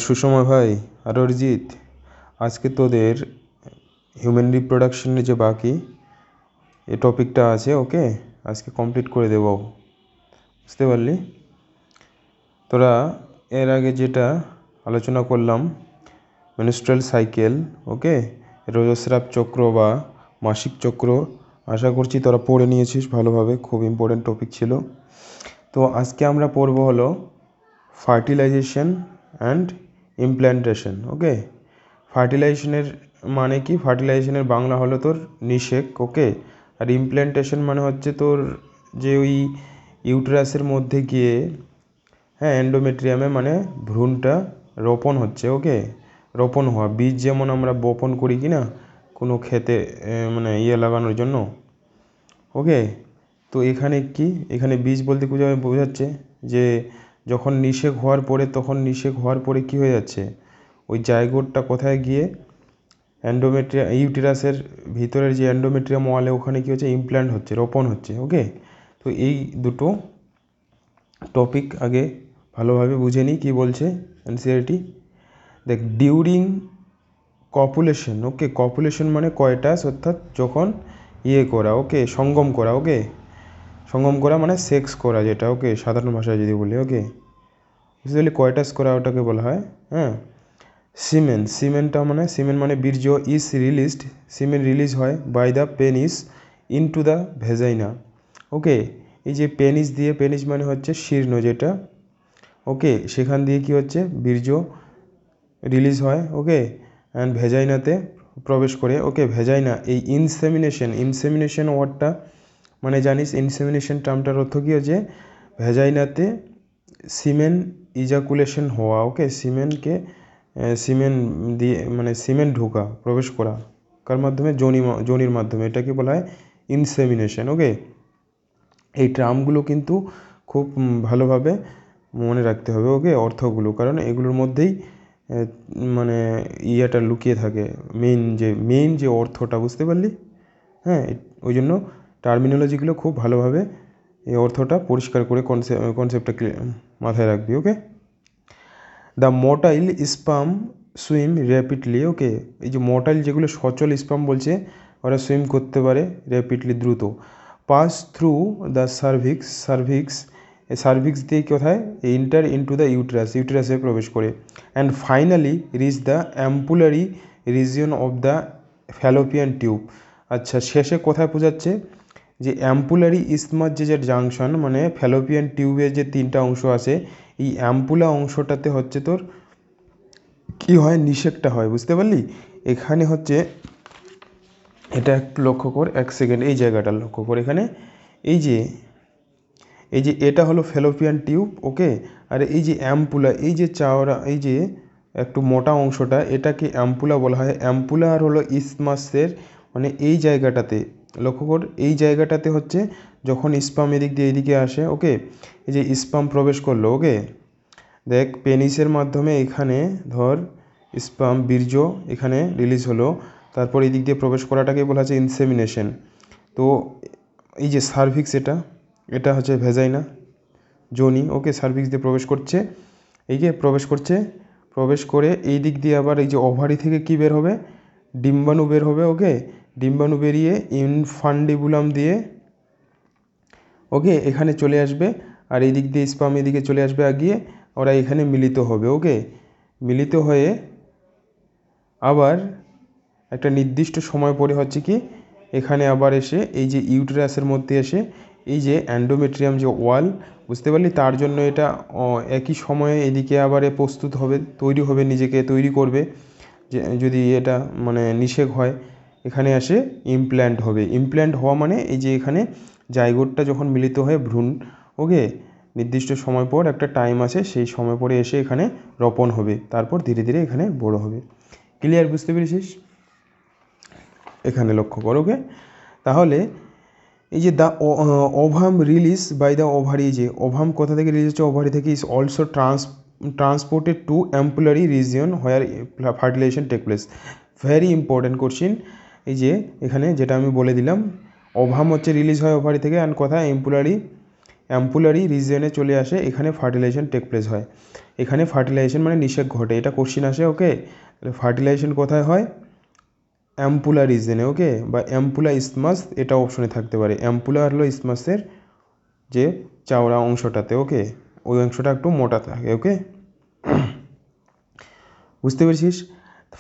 সুষমা ভাই আর অরিজিৎ, আজকে তোদের হিউম্যান রিপ্রোডাকশনের যে বাকি এই টপিকটা আছে, ওকে আজকে কমপ্লিট করে দেব। বুঝতে পারলি? তোরা এর আগে যেটা আলোচনা করলাম মেনস্ট্রুয়াল সাইকেল, ওকে, রজস্রাব চক্র বা মাসিক চক্র, আশা করছি তোরা পড়ে নিয়েছিস ভালোভাবে, খুব ইম্পর্টেন্ট টপিক ছিল। তো আজকে আমরা পড়ব হলো ফার্টিলাইজেশন অ্যান্ড ইমপ্ল্যান্টেশন। ওকে, ফার্টিলাইজেশনের মানে কি? ফার্টিলাইজেশনের বাংলা হলো তোর নিষেক। ওকে, আর ইমপ্ল্যান্টেশন মানে হচ্ছে তোর যে ওই ইউটেরাসের মধ্যে গিয়ে, হ্যাঁ, এন্ডোমেট্রিয়ামে মানে ভ্রূণটা রোপণ হচ্ছে। ওকে, রোপণ হওয়া, বীজ যেমন আমরা বপন করি কি না কোনো ক্ষেতে, মানে লাগানোর জন্য। ওকে, তো এখানে কি, এখানে বীজ বলতে বোঝাচ্ছে যে যখন নিষেক হওয়ার পরে, তখন নিষেক হওয়ার পরে কী হয়ে যাচ্ছে, ওই জাইগোটটা কোথায় গিয়ে ইউটেরাসের ভিতরের যে এন্ডোমেট্রিয়াম ওয়ালে, ওখানে কী হচ্ছে, ইমপ্ল্যান্ট হচ্ছে, রোপণ হচ্ছে। ওকে, তো এই দুটো টপিক আগে ভালোভাবে বুঝে নিই কী বলছে এনসিইআরটি। দেখ, ডিউরিং কপুলেশন, ওকে, কপুলেশন মানে কয়টাস, অর্থাৎ যখন করা, ওকে, সঙ্গম করা। ওকে, সঙ্গম করা মানে সেক্স করা যেটা, ওকে, সাধারণ ভাষায় যদি বলি। ওকে, বুঝতে পারলি, কয়টাস করা ওটাকে বলা হয়। হ্যাঁ, সিমেনটা মানে, সিমেন মানে বীর্য, ইজ রিলিজড, সিমেন রিলিজ হয় by the penis into the vagina. Okay, এই যে পেনিস দিয়ে, পেনিস মানে হচ্ছে শীর্ণ যেটা, ওকে, সেখান দিয়ে কি হচ্ছে, বীর্য রিলিজ হয়। ওকে, অ্যান্ড ভেজাইনাতে প্রবেশ করে। ওকে, ভেজাইনা, এই ইনসেমিনেশন ওয়ার্ডটা মানে জানিস, ইনসেমিনেশন টার্মটার অর্থ কী হচ্ছে, ভেজাইনাতে সিমেন ইজাকুলেশন হওয়া। ওকে, সিমেন দিয়ে মানে সিমেন ঢোকা, প্রবেশ করা, কার মাধ্যমে, যোনির মাধ্যমে, এটাকে বলা হয় ইনসেমিনেশন। ওকে, এই টার্মগুলো কিন্তু খুব ভালোভাবে মনে রাখতে হবে। ওকে, অর্থগুলো, কারণ এগুলোর মধ্যেই মানে ইয়েটা লুকিয়ে থাকে, মেইন যে অর্থটা, বুঝতে পারলি? হ্যাঁ, ওই জন্য টার্মিনোলজিগুলো খুব ভালোভাবে এই অর্থটা পরিষ্কার করে কনসেপ্টটা মাথায় রাখবি। Okay, the motile sperm swim rapidly. Okay, এই যে মোটাইল যেগুলো সচল স্পাম বলছে, ওরা সুইম করতে পারে র্যাপিডলি, দ্রুত। পাস থ্রু দ্য সার্ভিক্স দিয়ে কোথায়, ইন্টার ইন্টু দ্য ইউটেরাসে প্রবেশ করে, and finally reach the ampullary region of the Fallopian tube. আচ্ছা, শেষে কোথায় পৌঁছাচ্ছে, যে অ্যাম্পুলারি ইসমাস যে জাংশন, মানে ফ্যালোপিয়ান টিউবের যে তিনটা অংশ আছে, এই অ্যাম্পুলা অংশটাতে হচ্ছে তোর কী হয়, নিষেকটা হয়। বুঝতে পারলি? এখানে হচ্ছে, এটা একটু লক্ষ্য কর, এক সেকেন্ড, এই জায়গাটা লক্ষ্য কর। এখানে এই যে এটা হলো ফ্যালোপিয়ান টিউব। ওকে, আর এই যে অ্যাম্পুলা, এই যে চাওড়া, এই যে একটু মোটা অংশটা, এটাকে অ্যাম্পুলা বলা হয়। অ্যাম্পুলা আর হলো ইসমাসের মানে এই জায়গাটাতে লক্ষ্য কর, এই জায়গাটাতে হচ্ছে যখন স্পাম এদিক দিয়ে এদিকে আসে। ওকে, এই যে স্পাম প্রবেশ করলো, ওকে, দেখ, পেনিসের মাধ্যমে এখানে ধর স্পাম বীর্য এখানে রিলিজ হলো, তারপর এই দিক দিয়ে প্রবেশ করাটাকে বলা হচ্ছে ইনসেমিনেশন। তো এই যে সার্ভিক্স, এটা হচ্ছে ভেজাইনা, যোনি। ওকে, সার্ভিক্স দিয়ে প্রবেশ করছে, এই যে প্রবেশ করে এই দিক দিয়ে আবার এই যে ওভারি থেকে কি বের হবে, ডিম্বাণু বের হবে। ওকে, ডিম্বাণু বেরিয়ে ইনফান্ডিবুলাম দিয়ে, ওকে, এখানে চলে আসবে, আর এই দিক দিয়ে স্পাম এদিকে চলে আসবে আগিয়ে, ওরা এখানে মিলিত হবে। ওকে, মিলিত হয়ে আবার একটা নির্দিষ্ট সময় পরে হচ্ছে কি, এখানে আবার এসে এই যে ইউটেরাসের মধ্যে এসে এই যে অ্যান্ডোমেট্রিয়াম যে ওয়াল, বুঝতে পারলি, তার জন্য এটা একই সময়ে এদিকে আবার প্রস্তুত হবে, তৈরি হবে, নিজেকে তৈরি করবে, যে যদি এটা মানে নিষেক হয়, এখানে আসে ইমপ্ল্যান্ট হবে। ইমপ্ল্যান্ট হওয়া মানে এই যে এখানে জাইগোটটা যখন মিলিত হয় ভ্রূণ, ওকে, নির্দিষ্ট সময় পর একটা টাইম আছে, সেই সময় পরে এসে এখানে রোপণ হবে, তারপর ধীরে ধীরে এখানে বড় হবে। ক্লিয়ার? বুঝতে পেরেছিস? এখানে লক্ষ্য করো। ওকে, তাহলে এই যে the ovum release by the ovary, যে ওভাম কোথা থেকে রিলিজ হচ্ছে, ওভারি থেকে, is also transported to ampullary region where fertilization take place. Very important question. এই যে এখানে যেটা আমি বলে দিলাম, ওভাম হচ্ছে রিলিজ হয় ওভারি থেকে, অ্যান্ড কোথায়, অ্যাম্পুলারি রিজিয়নে চলে আসে, এখানে ফার্টিলাইজেশন টেক প্লেস হয়। এখানে ফার্টিলাইজেশন মানে নিষেক ঘটে, এটা কোশ্চিন আসে। ওকে, ফার্টিলাইজেশন কোথায় হয়? অ্যাম্পুলা রিজনে। ওকে, বা অ্যাম্পুলা ইসমাস, এটা অপশনে থাকতে পারে। অ্যাম্পুলা হলো ইসমাসের যে চওড়া অংশটাতে। ওকে, ওই অংশটা একটু মোটা থাকে। ওকে, বুঝতে পেরেছিস?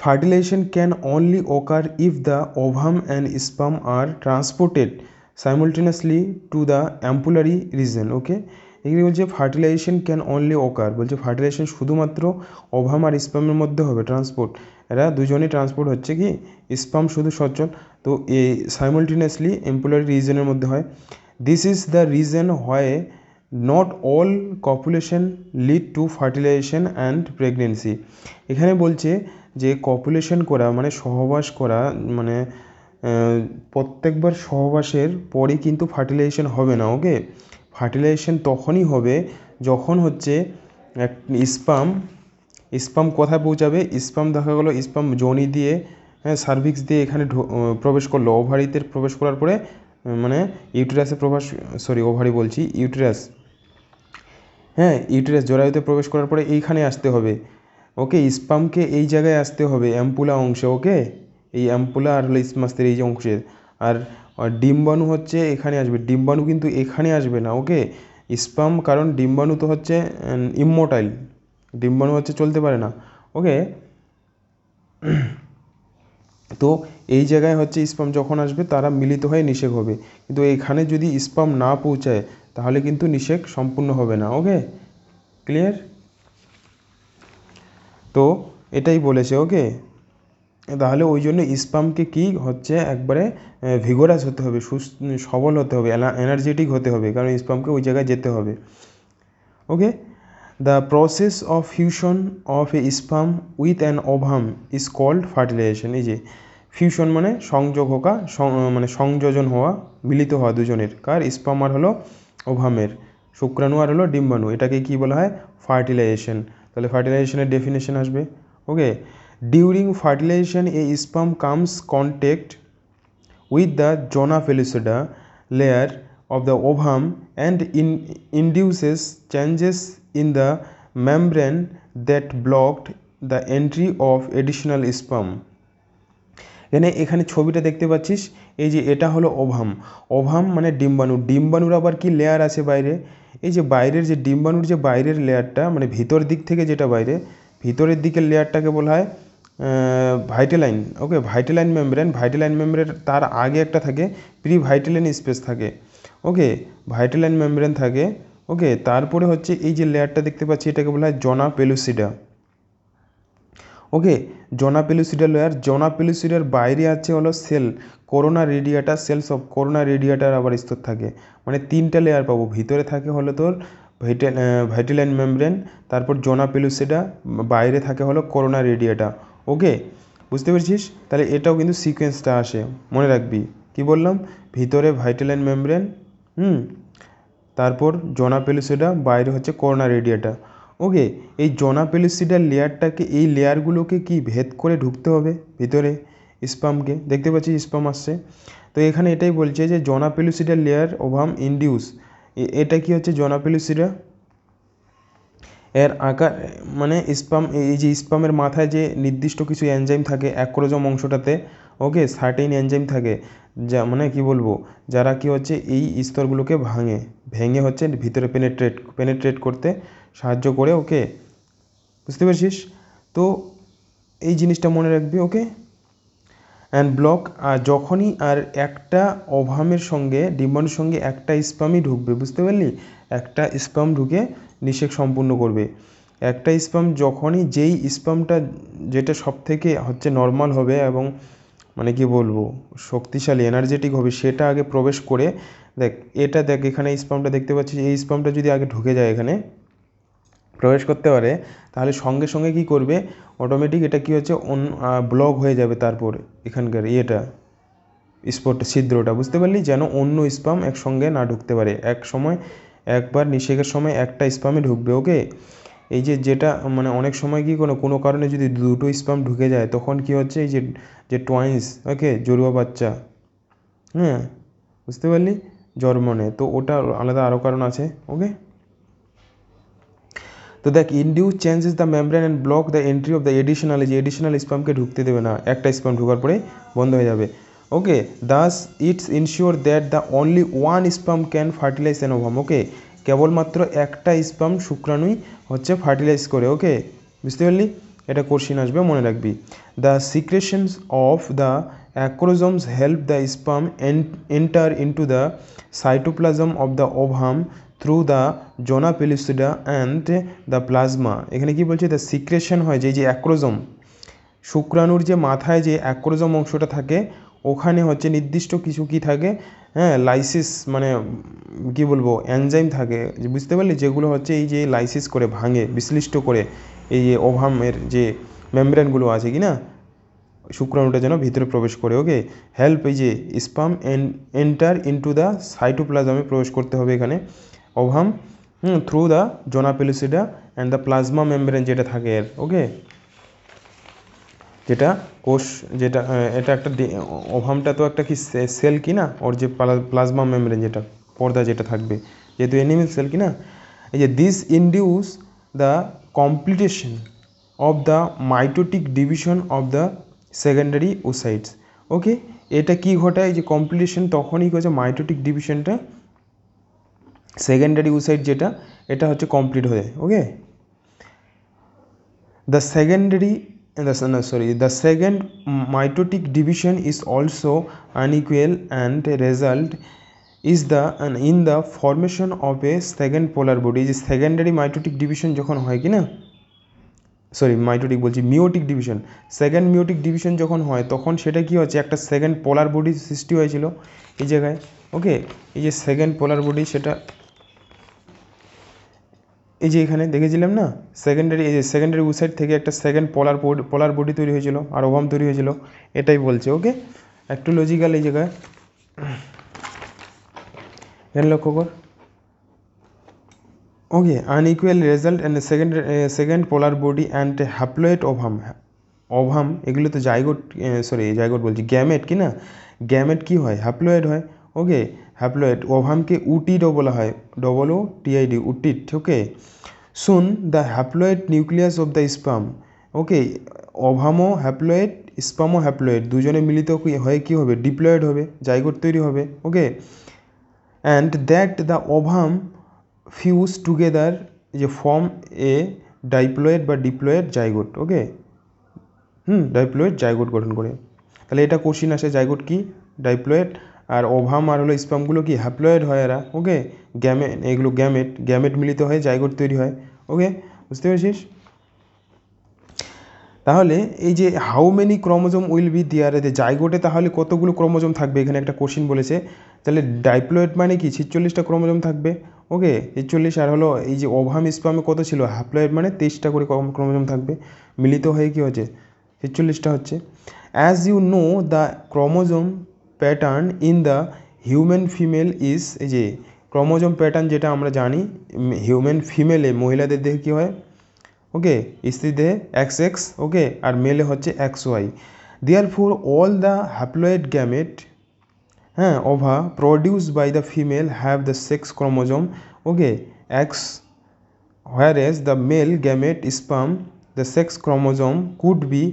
Fertilisation can only occur if the ovum and sperm are transported simultaneously to the ampullary region. Okay, এগুলি বলছে ফার্টিলাইজেশন ক্যান অনলি ওকার, বলছে ফার্টিলাইজেশন শুধুমাত্র ওভাম আর স্পামের মধ্যে হবে ট্রান্সপোর্ট, এরা দুজনেই ট্রান্সপোর্ট হচ্ছে। কি স্পাম শুধু সচল, তো এই সাইমultaneously অ্যাম্পুলারি রিজনের মধ্যে হয়। This is the region why not all copulation lead to fertilisation and pregnancy. এখানে বলছে যে কপুলেশন করা মানে সহবাস করা, মানে প্রত্যেকবার সহবাসের পরে কিন্তু ফার্টিলাইজেশন হবে না। ওকে, ফার্টিলাইজেশন তখনই হবে যখন হচ্ছে এক স্পাম কোথায় পৌঁছাবে? স্পাম দেখা গেলো স্পাম যোনি দিয়ে, হ্যাঁ, সার্ভিক্স দিয়ে এখানে প্রবেশ করলো, ওভারিতে প্রবেশ করার পরে মানে ইউটেরাসে ওভারি বলছি, ইউটেরাস, হ্যাঁ, ইউটেরাস জরায়ুতে প্রবেশ করার পরে এইখানে আসতে হবে। ওকে, স্পামকে এই জায়গায় আসতে হবে অ্যাম্পুলা অংশে। ওকে, এই অ্যাম্পুলা আর হলো ইসমাসের এই যে অংশে। আর ডিম্বাণু হচ্ছে এখানে আসবে, ডিম্বাণু কিন্তু এখানে আসবে না। ওকে, স্পাম, কারণ ডিম্বাণু তো হচ্ছে ইমমোটাইল, ডিম্বাণু হচ্ছে চলতে পারে না। ওকে, তো এই জায়গায় হচ্ছে স্পাম যখন আসবে তারা মিলিত হয়ে নিষেক হবে, কিন্তু এখানে যদি স্পাম না পৌঁছায় তাহলে কিন্তু নিষেক সম্পূর্ণ হবে না। ওকে, ক্লিয়ার? তো এটাই বলেছে। ওকে, তাহলে ওই জন্য স্পামকে কি হচ্ছে একবারে ভিগোরাস হতে হবে, সবল হতে হবে, এনার্জেটিক হতে হবে, কারণ স্পামকে ওই জায়গায় যেতে হবে। Okay, the process of fusion of a sperm with an ovum is called fertilisation. এই যে ফিউশন মানে সংযোগ হোকা, মানে সংযোজন হওয়া, মিলিত হওয়া দুজনের, কার? স্পাম আর হলো ওভামের, শুক্রাণু আর হলো ডিম্বাণু, এটাকে কি বলা হয়? ফার্টিলাইজেশন। তাহলে ফার্টিলাইজেশনের ডেফিনেশন আসবে। Okay, during fertilisation a sperm comes contact with the zona pellucida layer of the ovum and induces changes in the membrane that blocked the entry of additional sperm. এখানে ছবিটা দেখতে পাচ্ছিস, এই যে এটা হলো ওভাম। ওভাম মানে ডিম্বাণু, ডিম্বাণুর আবার কি লেয়ার আছে বাইরে? এই যে বাইরের যে ডিম্বাণুর যে বাইরের লেয়ারটা, মানে ভিতর দিক থেকে যেটা বাইরে, ভিতরের দিকের লেয়ারটাকে বলা হয় ভাইটেলাইন। ওকে, ভাইটেলাইন মেমব্রেন, ভাইটেলাইন মেমব্রেন তার আগে একটা থাকে প্রি ভাইটেলাইন স্পেস থাকে। ওকে, ভাইটেলাইন মেমব্রেন থাকে। ওকে, তারপরে হচ্ছে এই যে লেয়ারটা দেখতে পাচ্ছি এটাকে বলা হয় জোনা পেলুসিডা। ওকে, জোনা পেলুসিডা লেয়ার, জোনা পেলুসিডার বাইরে আছে হলো cell corona radiata, cells of corona রেডিয়াটার আবার স্তর থাকে, মানে তিনটা লেয়ার পাবো। ভিতরে থাকে হলো তোর ভাইটেলাইন মেমব্রেন, তারপর জোনা পেলুসিডা, বাইরে থাকে হলো করোনা রেডিয়াটা। ওকে, বুঝতে পেরেছিস? তাহলে এটাও কিন্তু সিকোয়েন্সটা আসে, মনে রাখবি। কি বললাম? ভিতরে ভাইটেলাইন মেমব্রেন, তারপর জোনা পেলুসিডা, বাইরে হচ্ছে করোনা রেডিয়াটা। ওকে, এই জোনা পেলুসিডার লেয়ারটাকে, এই লেয়ারগুলোকে কি ভেদ করে ঢুকতে হবে ভিতরে স্পামকে। দেখতে পাচ্ছিস স্পাম আসছে, তো এখানে এটাই বলছে যে জোনা পেলুসিডার লেয়ার ওভাম ইন্ডিউস, এটা কি হচ্ছে জোনা পেলুসিডা, এর আকার মানে স্পাম, এই যে স্পামের মাথায় যে নির্দিষ্ট কিছু এনজাইম থাকে অ্যাক্রোজম অংশটাতে। ওকে, সার্টেইন এনজাইম থাকে, যা মানে কি বলবো, যারা কি হচ্ছে এই স্তরগুলোকে ভেঙে হচ্ছে ভিতরে পেনেট্রেট করতে সাহায্য করে। ওকে, বুঝতে পেরেছিস? তো এই জিনিসটা মনে রাখবি। ওকে, অ্যান্ড ব্লক, আর যখনই আর একটা ওভামের সঙ্গে, ডিম্বাণুর সঙ্গে একটা স্পামই ঢুকবে, বুঝতে পারলি? একটা স্পাম ঢুকে নিষেক সম্পূর্ণ করবে। একটা স্পাম যখনই, যেই স্পামটা যেটা সব থেকে হচ্ছে নর্মাল হবে এবং মানে কি বলবো শক্তিশালী এনার্জেটিক হবে, সেটা আগে প্রবেশ করে, দেখ এটা দেখ এখানে স্পামটা দেখতে পাচ্ছিস, এই স্পামটা যদি আগে ঢুকে যায় এখানে প্রবেশ করতে পারে, তাহলে সঙ্গে সঙ্গে কি করবে, অটোমেটিক এটা কি হচ্ছে ব্লক হয়ে যাবে। তারপর এখানকার স্পটটা, ছিদ্রটা, বুঝতে পারলি, যেন অন্য স্পাম একসঙ্গে না ঢুকতে পারে। একবার নিষেকের সময় একটা স্পামে ঢুকবে। ওকে, এই যেটা মানে অনেক সময় কি কোনো কারণে যদি দুটো স্পাম ঢুকে যায়, তখন কি হচ্ছে এই যে টয়েন্স, ওকে, জড়ুয়া বাচ্চা, হ্যাঁ, বুঝতে পারলি, জন্ম নেয়, তো ওটা আলাদা আরও কারণ আছে। ওকে, তো দেখ induce changes the membrane and block the entry of the additional, যে এডিশনাল স্পামকে ঢুকতে দেবে না, একটা স্পাম ঢোকার পরে বন্ধ হয়ে যাবে। Okay, thus it's ensure that the only one sperm can fertilise an ovum. Okay, কেবলমাত্র একটা স্পাম শুক্রাণুই হচ্ছে ফার্টিলাইজ করে। ওকে, বুঝতে পারলি? এটা কোশ্চিন আসবে, মনে রাখবি। The secretions of the acrosomes help the sperm enter into the cytoplasm of the ovum through the zona pellucida and the plasma. এখানে কি বলছে? দ্য সিক্রেশন হয় যে অ্যাক্রোজোম, শুক্রাণুর যে মাথায় যে অ্যাক্রোজোম অংশটা থাকে ওখানে হচ্ছে নির্দিষ্ট কিছু কি থাকে, হ্যাঁ, লাইসিস মানে কি বলবো, এনজাইম থাকে, বুঝতে পারলি, যেগুলো হচ্ছে এই যে লাইসিস করে ভাঙে, বিশ্লিষ্ট করে এই যে ওভামের যে মেমব্রেনগুলো আছে কি না, শুক্রাণুটা যেন ভিতরে প্রবেশ করে। ওকে, হেল্প এই যে স্পাম এন্টার ইনটু দ্য সাইটোপ্লাজমে প্রবেশ করতে হবে এখানে ovum through the zona pellucida and the plasma membrane যেটা থাকে এর। ওকে, যেটা কোষ, যেটা এটা একটা ওভামটা তো একটা কি সেল কি না, ওর যে প্লাজমা মেমব্রেন যেটা পর্দা যেটা থাকবে, যেহেতু অ্যানিমেল সেল কি না, এই যে this induce the completion of the mitotic division of the secondary oocytes. Okay, এটা কি ঘটায়? যে কমপ্লিটেশন তখনই হচ্ছে মাইটোটিক ডিভিশনটা, সেকেন্ডারি ওসাইট যেটা, এটা হচ্ছে কমপ্লিট হয়ে। ওকে, the secondary the second mitotic division is also unequal and result is the in the formation of a second polar body। যে সেকেন্ডারি মাইটোটিক ডিভিশন যখন হয় কি না, সরি মাইটোটিক বলছি, মিওটিক ডিভিশন, সেকেন্ড মিওটিক ডিভিশন যখন হয় তখন সেটা কি হচ্ছে, একটা সেকেন্ড পোলার বডি সৃষ্টি হয়েছিল এই জায়গায়। ওকে, এই যে সেকেন্ড পোলার বডি, সেটা এই যে এখানে দেখেছিলাম না, সেকেন্ডারি, এই যে সেকেন্ডারি ওসাইট থেকে একটা সেকেন্ড পোলার বডি তৈরি হয়েছিল আর ওভাম তৈরি হয়েছিল, এটাই বলছে। ওকে, একটু লজিক্যাল এই জায়গায়, এখানে লক্ষ্য কর। Okay, unequal result and second polar body and haploid ovum এগুলো তো জাইগোট, জাইগোট বলছি, গ্যামেট কি না, গ্যামেট কি হয়, হ্যাপ্লয়েড হয়। ওকে, হ্যাপ্লয়েড ওভামকে উটিডও বলা হয়, double O T I D, ootid. Okay, soon the haploid nucleus of the sperm. Okay, ওভামও হ্যাপ্লয়েড, স্পামও হ্যাপ্লয়েড, দুজনে মিলিত হয়ে কী হবে, ডিপ্লয়েড হবে, জাইগোট তৈরি হবে। Okay, and that the ovum fuse together, যে ফর্ম এ ডাইপ্লয়েড বা diploid zygote. Okay, diploid zygote গঠন করে। তাহলে এটা কোশ্চিন আসে, জাইগোট কি, ডাইপ্লয়েড, আর ওভাম আর হলো স্পামগুলো কি, হ্যাপ্লয়েড হয় এরা। ওকে, এগুলো গ্যামেট মিলিত হয়ে জাইগোট তৈরি হয়। ওকে, বুঝতে পেরেছিস? তাহলে এই যে how many chromosome will be there, জাইগোটে তাহলে কতগুলো ক্রোমোজোম থাকবে, এখানে একটা কোশ্চিন বলেছে। তাহলে ডাইপ্লয়েড মানে কি, 46টা ক্রোমোজোম থাকবে। ওকে, 46, আর হলো এই যে ওভাম স্পামে কত ছিল, হ্যাপ্লয়েড মানে 23টা করে ক্রোমোজোম থাকবে, মিলিত হয়ে কী হচ্ছে, 46টা হচ্ছে। As you know the chromosome pattern in the human female is, এই যে ক্রোমোজোম প্যাটার্ন যেটা আমরা জানি, হিউম্যান ফিমেলে, মহিলাদের দেহে কী হয়, ওকে, স্ত্রী দেহে XX, ওকে, আর মেলে হচ্ছে XY। Therefore all the haploid gamete, হ্যাঁ, ova produce by the female have the sex chromosome, okay, X, whereas the male gamete sperm the sex chromosome could be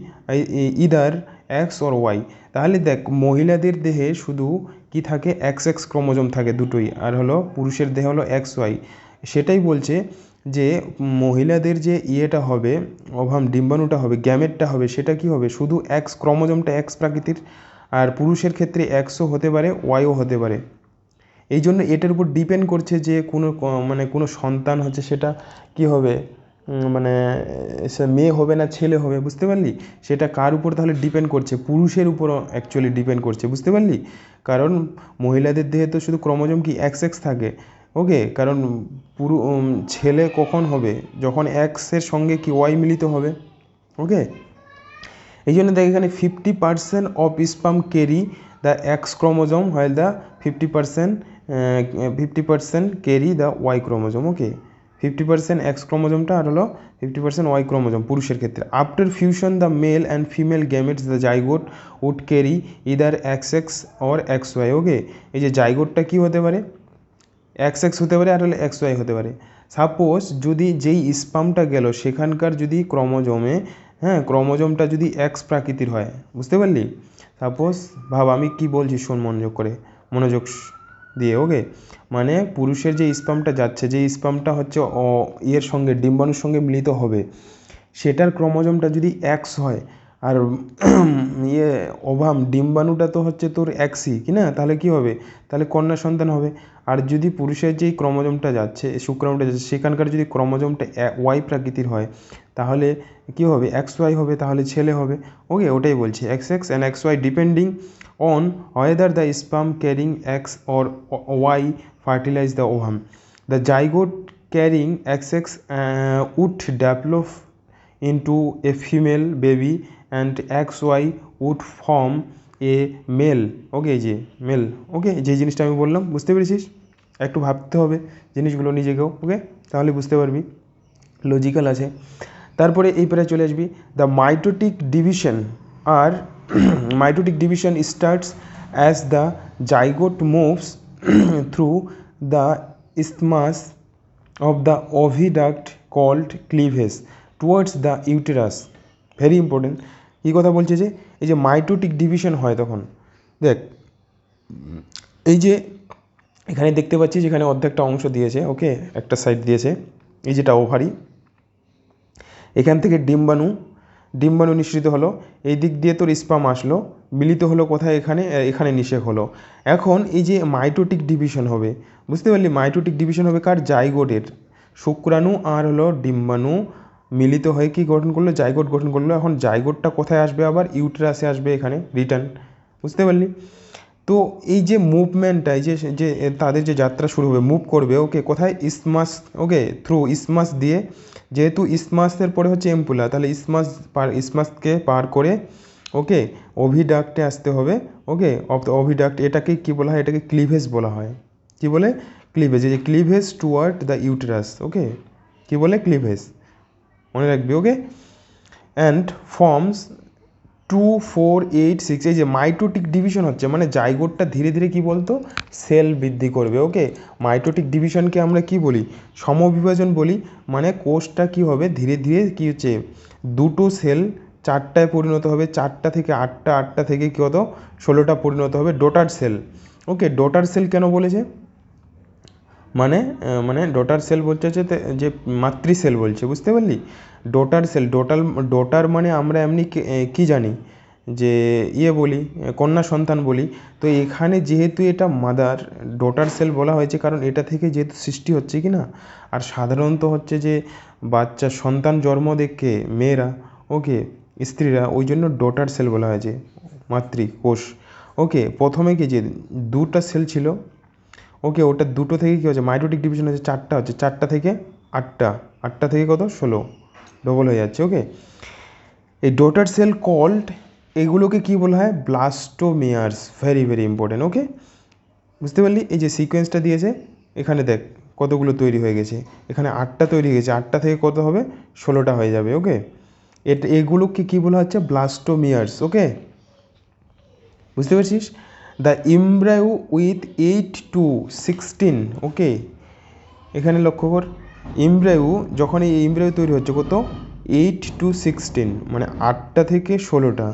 either X or Y। তাহলে দেখ, মহিলাদের দেহে শুধু কি থাকে, XX chromosome থাকে দুটোই, আর হলো পুরুষের দেহে হলো XY। সেটাই বলছে যে মহিলাদের যে ইয়েটা হবে, ওভাম ডিম্বাণুটা হবে, গ্যামেটটা হবে, সেটা কি হবে, শুধু X ক্রোমোজোমটা X প্রকৃতির, আর পুরুষের ক্ষেত্রে Xও হতে পারে, Yও হতে পারে। এই জন্য এটার উপর ডিপেন্ড করছে যে কোনো সন্তান হচ্ছে সেটা কি হবে, মানে সে মেয়ে হবে না ছেলে হবে, বুঝতে পারলি, সেটা কার উপর তাহলে ডিপেন্ড করছে, পুরুষের উপরও অ্যাকচুয়ালি ডিপেন্ড করছে, বুঝতে পারলি। কারণ মহিলাদের দেহে তো শুধু ক্রোমোজোম কি XX থাকে। ওকে, কারণ ছেলে কখন হবে, যখন X-এর সঙ্গে কি Y মিলিত হবে। ওকে, এই জন্য দেখ এখানে 50% of sperm carry the X chromosome, while the 50% carry the Y chromosome. Okay, 50% X ক্রোমোজোমটা আর হলো 50% ওয়াই ক্রোমোজোম পুরুষের ক্ষেত্রে। After fusion the male and female gametes the zygote would carry either X X or X Y. Okay, এই যে জাইগোটটা কী হতে পারে, x x হতে পারে আর হলে এক্স ওয়াই হতে পারে। সাপোজ যদি যেই স্পামটা গেল সেখানকার যদি ক্রোমোজোমে, হ্যাঁ, ক্রোমোজোমটা যদি এক্স প্রাকৃতির হয়, বুঝতে পারলি? সাপোজ ভাব আমি কি বলছি, শোন মনোযোগ করে, মনোযোগ দিয়ে। ওকে, মানে পুরুষের যে স্পামটা যাচ্ছে, যে স্পামটা হচ্ছে ইয়ের সঙ্গে ডিম্বাণুর সঙ্গে মিলিত হবে, সেটার ক্রোমোজোমটা যদি এক্স হয় আর ইয়ে ওভাম ডিম্বাণুটা তো হচ্ছে তোর এক্সই কি না, তাহলে কি হবে, তাহলে কন্যা সন্তান হবে। আর যদি পুরুষের যেই ক্রোমোজোমটা যাচ্ছে, শুক্রাণুটা যাচ্ছে, সেখানকার যদি ক্রোমোজোমটা ওয়াই প্রাকৃতির হয়, তাহলে কি হবে, এক্স ওয়াই হবে, তাহলে ছেলে হবে। ওকে, ওটাই বলছি, x x and x y depending on whether the sperm carrying X or Y fertilize the ovum. The zygote carrying XX would develop into a female baby and XY would form a male. ওকে, যে mail. ওকে, যে জিনিসটা আমি বললাম বুঝতে পেরেছিস, একটু ভাবতে হবে জিনিসগুলো নিজেকেও। ওকে, তাহলে বুঝতে পারবি, লজিক্যাল আছে। তারপরে এই পরে চলে আসবি, দ্য মাইটোটিক ডিভিশন আর mitotic division starts as the zygote moves through the isthmus of the oviduct called cleavage towards the uterus. Very important. এই কথা বলছে যে এই যে মাইটোটিক ডিভিশন হয় তখন, দেখ এই যে এখানে দেখতে পাচ্ছি যেখানে অর্ধেকটা অংশ দিয়েছে, ওকে, একটা সাইড দিয়েছে, এই যেটা ওভারি, এখান থেকে ডিম্বাণু নিঃসৃত হলো, এই দিক দিয়ে তোর স্পাম আসলো, মিলিত হলো কোথায়, এখানে নিষেক হলো। এখন এই যে মাইটোটিক ডিভিশন হবে, বুঝতে পারলি, মাইটোটিক ডিভিশন হবে কার, জাইগোটের। শুক্রাণু আর হলো ডিম্বাণু মিলিত হয়ে কি গঠন করলো, জাইগোট গঠন করলো। এখন জাইগোটটা কোথায় আসবে, আবার ইউটেরাসে আসবে, এখানে রিটার্ন, বুঝতে পারলি? তো এই যে মুভমেন্টটা, এই যে তাদের যে যাত্রা শুরু হবে, মুভ করবে, ওকে, কোথায়, ইসমাস, ওকে, থ্রু ইসমাস দিয়ে, যেহেতু ইসমাসের পরে হচ্ছে এম্পুলা, তাহলে ইসমাসকে পার করে, ওকে, ওভিডাক্টে আসতে হবে। ওকে, অফ দ্য ওভিডাক্ট, এটাকে কি বলা হয়, এটাকে ক্লিভেজ বলা হয়। কি বলে, ক্লিভেজ, এই যে ক্লিভেজ টুয়ার্ড দ্য ইউটেরাস। ওকে, কি বলে, ক্লিভেজ, মনে রাখবি। ওকে, অ্যান্ড ফর্মস 2, 4, 8, 6, এই যে মাইটোটিক ডিভিশন হচ্ছে, মানে জাইগোটটা ধীরে ধীরে কি বলতো, সেল বৃদ্ধি করবে। ওকে, মাইটোটিক ডিভিশনকে আমরা কি বলি, সমবিভাজন বলি। মানে কোষটা কি হবে, ধীরে ধীরে কি হচ্ছে, দুটো সেল 4টায় পরিণত হবে, 4টা থেকে 8টা, 8টা থেকে কি হতো, 16টা পরিণত হবে ডটার সেল। ওকে, ডটার সেল কেন বলেছে, মানে ডটার সেল বলছে হচ্ছে যে মাতৃ সেল বলছে, বুঝতে পারলি? ডটার সেল, ডটার মানে আমরা এমনি কি জানি যে ইয়ে বলি, কন্যা সন্তান বলি। তো এখানে যেহেতু এটা মাদার ডটার সেল বলা হয়েছে, কারণ এটা থেকে যেহেতু সৃষ্টি হচ্ছে কি না, আর সাধারণত হচ্ছে যে বাচ্চা সন্তান জন্ম দেখে মেয়েরা, ওকে, স্ত্রীরা, ওই জন্য ডটার সেল বলা হয়েছে, মাতৃকোষ। ওকে, প্রথমে কি যে দুটা সেল ছিল, ওকে, ওটা দুটো থেকে কী হচ্ছে, মাইটোটিক ডিভিশন হচ্ছে 4টা হচ্ছে, 4টা থেকে 8টা, 8টা থেকে কত, 16, ডবল হয়ে যাচ্ছে। ওকে, এই ডটার সেল কল্ড, এগুলোকে কি বলা হয়, blastomeres. Very very important. Okay, বুঝতে পারলি, এই যে সিকোয়েন্সটা দিয়েছে, এখানে দেখ কতগুলো তৈরি হয়ে গেছে, এখানে 8টা তৈরি হয়ে গেছে, 8টা থেকে কত হবে, 16টা হয়ে যাবে। ওকে, এগুলোকে কী বলা হচ্ছে, ব্লাস্টোমিয়ার্স। ওকে, বুঝতে পারছিস? দ্য এমব্রায়ো উইথ 8 to 16, ওকে, এখানে লক্ষ্য কর, এমব্রায়ো যখন এই এমব্রায়ো তৈরি হচ্ছে কত, 8 to 16, মানে 8টা থেকে 16টা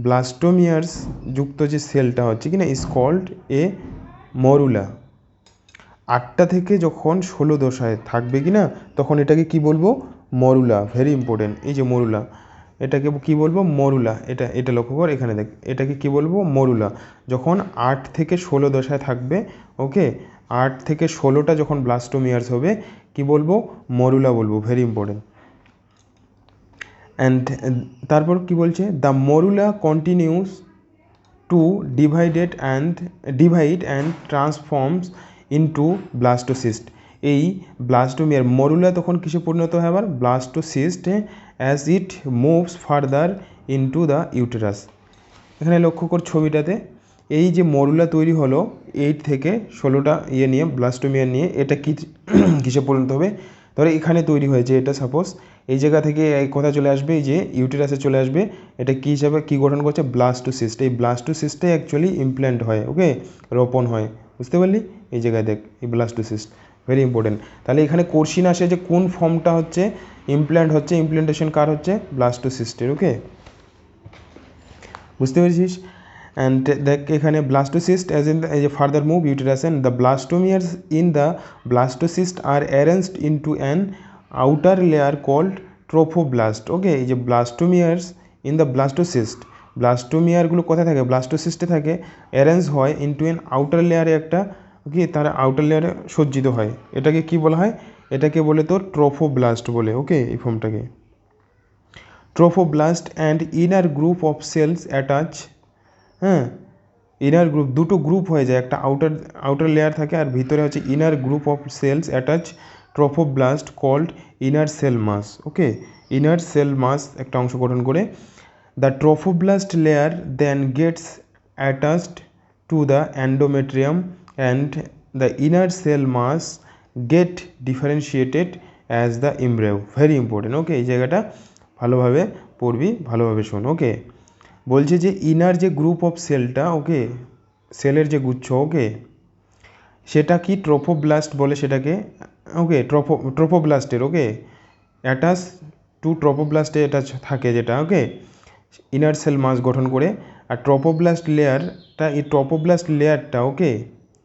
ব্লাস্টোমিয়ার্স যুক্ত যে সেলটা হচ্ছে কিনা, ইজ কল্ড এ মরুলা। 8টা থেকে যখন 16 দশায় থাকবে কি না, তখন এটাকে কি বলবো, মরুলা। ভেরি ইম্পর্টেন্ট, এই যে মরুলা, এটাকে কি বলবো, মরুলা। এটা লক্ষ্য কর, এখানে দেখ, এটাকে কি বলবো, মরুলা। যখন 8 থেকে 16 দশায় থাকবে, ওকে, 8 থেকে 16টা যখন ব্লাস্টোমিয়ার্স হবে, কি বলবো, মরুলা বলবো। Very important. অ্যান্ড তারপর কি বলছে, the morula continues to divide and transforms into blastocyst. এই ব্লাস্টোমিয়ার মরুলা তখন কিসে পরিণত হয়, আবার ব্লাস্টোসিস্টে, as it moves further into the uterus. এখানে লক্ষ্য কর ছবিটাতে, এই যে মরুলা তৈরি হলো 8 থেকে 16টা ইয়ে নিয়ে, ব্লাস্টোমিয়ার নিয়ে, এটা কিসে পরিণত হবে, ধরো এখানে তৈরি হয়েছে এটা, সাপোজ এই জায়গা থেকে এই কথা চলে আসবে, এই যে ইউটেরাসে চলে আসবে, এটা কী হিসাবে কী গঠন করছে, ব্লাস্টোসিস্ট। এই ব্লাস্টোসিস্টে অ্যাকচুয়ালি ইমপ্ল্যান্ট হয়, ওকে, রোপণ হয়, বুঝতে পারলি? এই জায়গায় দেখ এই ব্লাস্টোসিস্ট, ভেরি ইম্পর্টেন্ট। তাহলে এখানে কোশ্চিন আসে যে কোন ফর্মটা হচ্ছে ইমপ্ল্যান্ট হচ্ছে, ইমপ্ল্যান্টেশন কার হচ্ছে, ব্লাস্টোসিস্টের, ওকে, বুঝতে পেরেছিস? অ্যান্ড দেখ এখানে ব্লাস্টোসিস্ট অ্যাজ ইন এই যে further move uterus and the blastomeres in the blastocyst are arranged into an outer layer called trophoblast, okay. এই যে ব্লাস্টোমিয়ার্স ইন দ্য ব্লাস্টোসিস্ট, ব্লাস্টোমিয়ারগুলো কোথায় থাকে, ব্লাস্টোসিস্টে থাকে, অ্যারেঞ্জ হয় ইনটু অ্যান আউটার লেয়ারে একটা, ওকে, তারা আউটার লেয়ারে সজ্জিত হয়। এটাকে কি বলা হয়, এটাকে বলে তোর ট্রোফোব্লাস্ট বলে, ওকে, এই ফর্মটাকে trophoblast. And inner group of cells attach, হ্যাঁ, ইনার গ্রুপ, দুটো গ্রুপ হয়ে যায়, একটা আউটার লেয়ার থাকে আর ভিতরে হচ্ছে inner group of cells attach trophoblast called inner cell mass, okay, inner cell mass একটা অংশ গঠন করে। The trophoblast layer then gets attached to the endometrium and the inner cell mass get differentiated as the embryo, very important, okay. এই জায়গাটা ভালোভাবে পড়বি, ভালোভাবে শোন, ওকে। বলছে যে ইনার যে গ্রুপ অফ সেলটা, ওকে, সেলের যে গুচ্ছ, ওকে, সেটা কি ট্রোফোব্লাস্ট বলে সেটাকে, ওকে, ট্রোফোব্লাস্টের, ওকে, অ্যাটাচ টু ট্রোফোব্লাস্টে এটা থাকে যেটা, ওকে, ইনার সেল মাস গঠন করে। আর ট্রোফোব্লাস্ট লেয়ারটা, এই ট্রোফোব্লাস্ট লেয়ারটা, ওকে,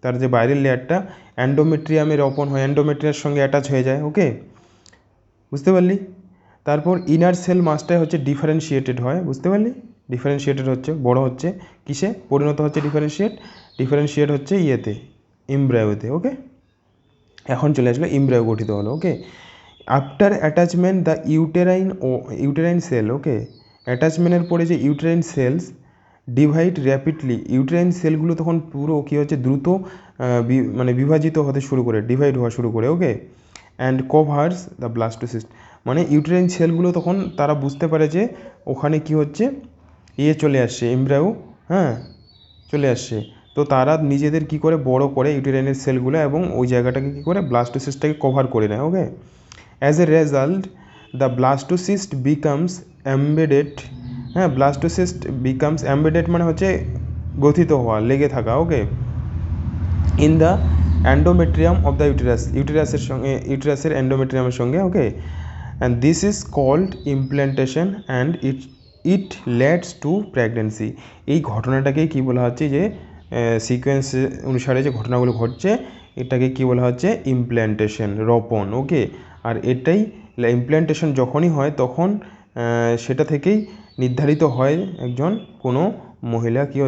তার যে বাইরের লেয়ারটা অ্যান্ডোমেট্রিয়ামে রোপণ হয়, অ্যান্ডোমেট্রিয়ার সঙ্গে অ্যাটাচ হয়ে যায়, ওকে, বুঝতে পারলি? তারপর ইনার সেল মাসটাই হচ্ছে ডিফারেন্সিয়েটেড হয়, বুঝতে পারলি? ডিফারেন্সিয়েটেড হচ্ছে, বড় হচ্ছে, কিসে পরিণত হচ্ছে, ডিফারেন্সিয়েট হচ্ছে ইয়েতে, ইমব্রায়োতে, ওকে। এখন চলে আসলো ইমব্রায়ো গঠিত হলো, okay. After attachment the uterine cell, okay, অ্যাটাচমেন্টের পরে যে uterine cells divide rapidly, uterine সেলগুলো তখন পুরো কী হচ্ছে, দ্রুত মানে বিভাজিত হতে শুরু করে, ডিভাইড হওয়া শুরু করে, ওকে, অ্যান্ড কভার্স দ্য ব্লাস্টোসিস্ট, মানে ইউটেরাইন সেলগুলো তখন তারা বুঝতে পারে যে ওখানে কি হচ্ছে, ইয়ে চলে আসছে, এমব্রায়ো, হ্যাঁ, চলে আসছে। তো তারা নিজেদের কি করে বড় করে ইউটেরাইনের সেলগুলো এবং ওই জায়গাটাকে কী করে, ব্লাস্টোসিস্টটাকে কভার করে নেয়, okay. As a result the blastocyst becomes embedded, হ্যাঁ, ব্লাস্টোসিস্ট বিকামস এমবেডেড মানে হচ্ছে গঠিত হওয়া, লেগে থাকা, okay, in the endometrium of the ইউটেরাসের সঙ্গে, ইউটেরাসের অ্যান্ডোমেট্রিয়ামের সঙ্গে, okay. And this is called implantation and it leads to pregnancy. এই ঘটনাটাকেই কী বলা হচ্ছে, যে সিকোয়েন্স অনুসারে যে ঘটনাগুলো ঘটছে এটাকে কী বলা হচ্ছে, ইমপ্ল্যান্টেশন, রোপণ, ওকে। আর এটাই ইমপ্ল্যান্টেশন যখনই হয় তখন সেটা থেকেই নির্ধারিত হয় একজন কোনো মহিলা কী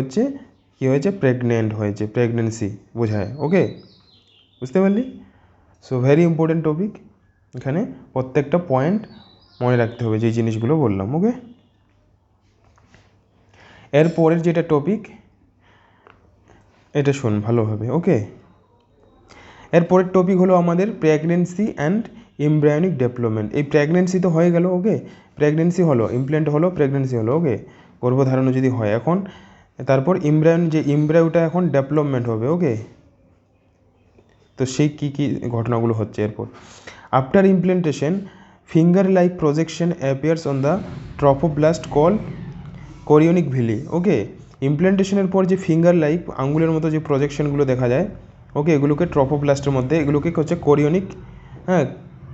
হয়েছে, প্রেগনেন্ট হয়েছে, প্রেগনেন্সি বোঝায়, ওকে, বুঝতে পারলি? সো ভেরি ইম্পর্টেন্ট টপিক, এখানে প্রত্যেকটা পয়েন্ট মনে রাখতে হবে যেই জিনিসগুলো বললাম, ওকে। এরপরের যেটা টপিক এটা শোন ভালোভাবে, ওকে। এরপরের টপিক হলো আমাদের প্রেগনেন্সি অ্যান্ড এমব্রায়োনিক ডেভেলপমেন্ট। এই প্রেগনেন্সি তো হয়ে গেল, ওকে, প্রেগনেন্সি হলো, ইমপ্ল্যান্ট হলো, প্রেগনেন্সি হলো, ওকে, গর্ভধারণ যদি হয়। এখন তারপর এমব্রায়োটা এখন ডেভেলপমেন্ট হবে, ওকে। তো সেই কী কী ঘটনাগুলো হচ্ছে এরপর, after implantation finger like projection appears on the trophoblast call chorionic villi, okay. ইমপ্ল্যান্টেশনের পর যে ফিঙ্গার লাইক আঙ্গুলের মতো যে প্রজেকশনগুলো দেখা যায়, ওকে, এগুলোকে ট্রোফোব্লাস্টের মধ্যে, এগুলোকে হচ্ছে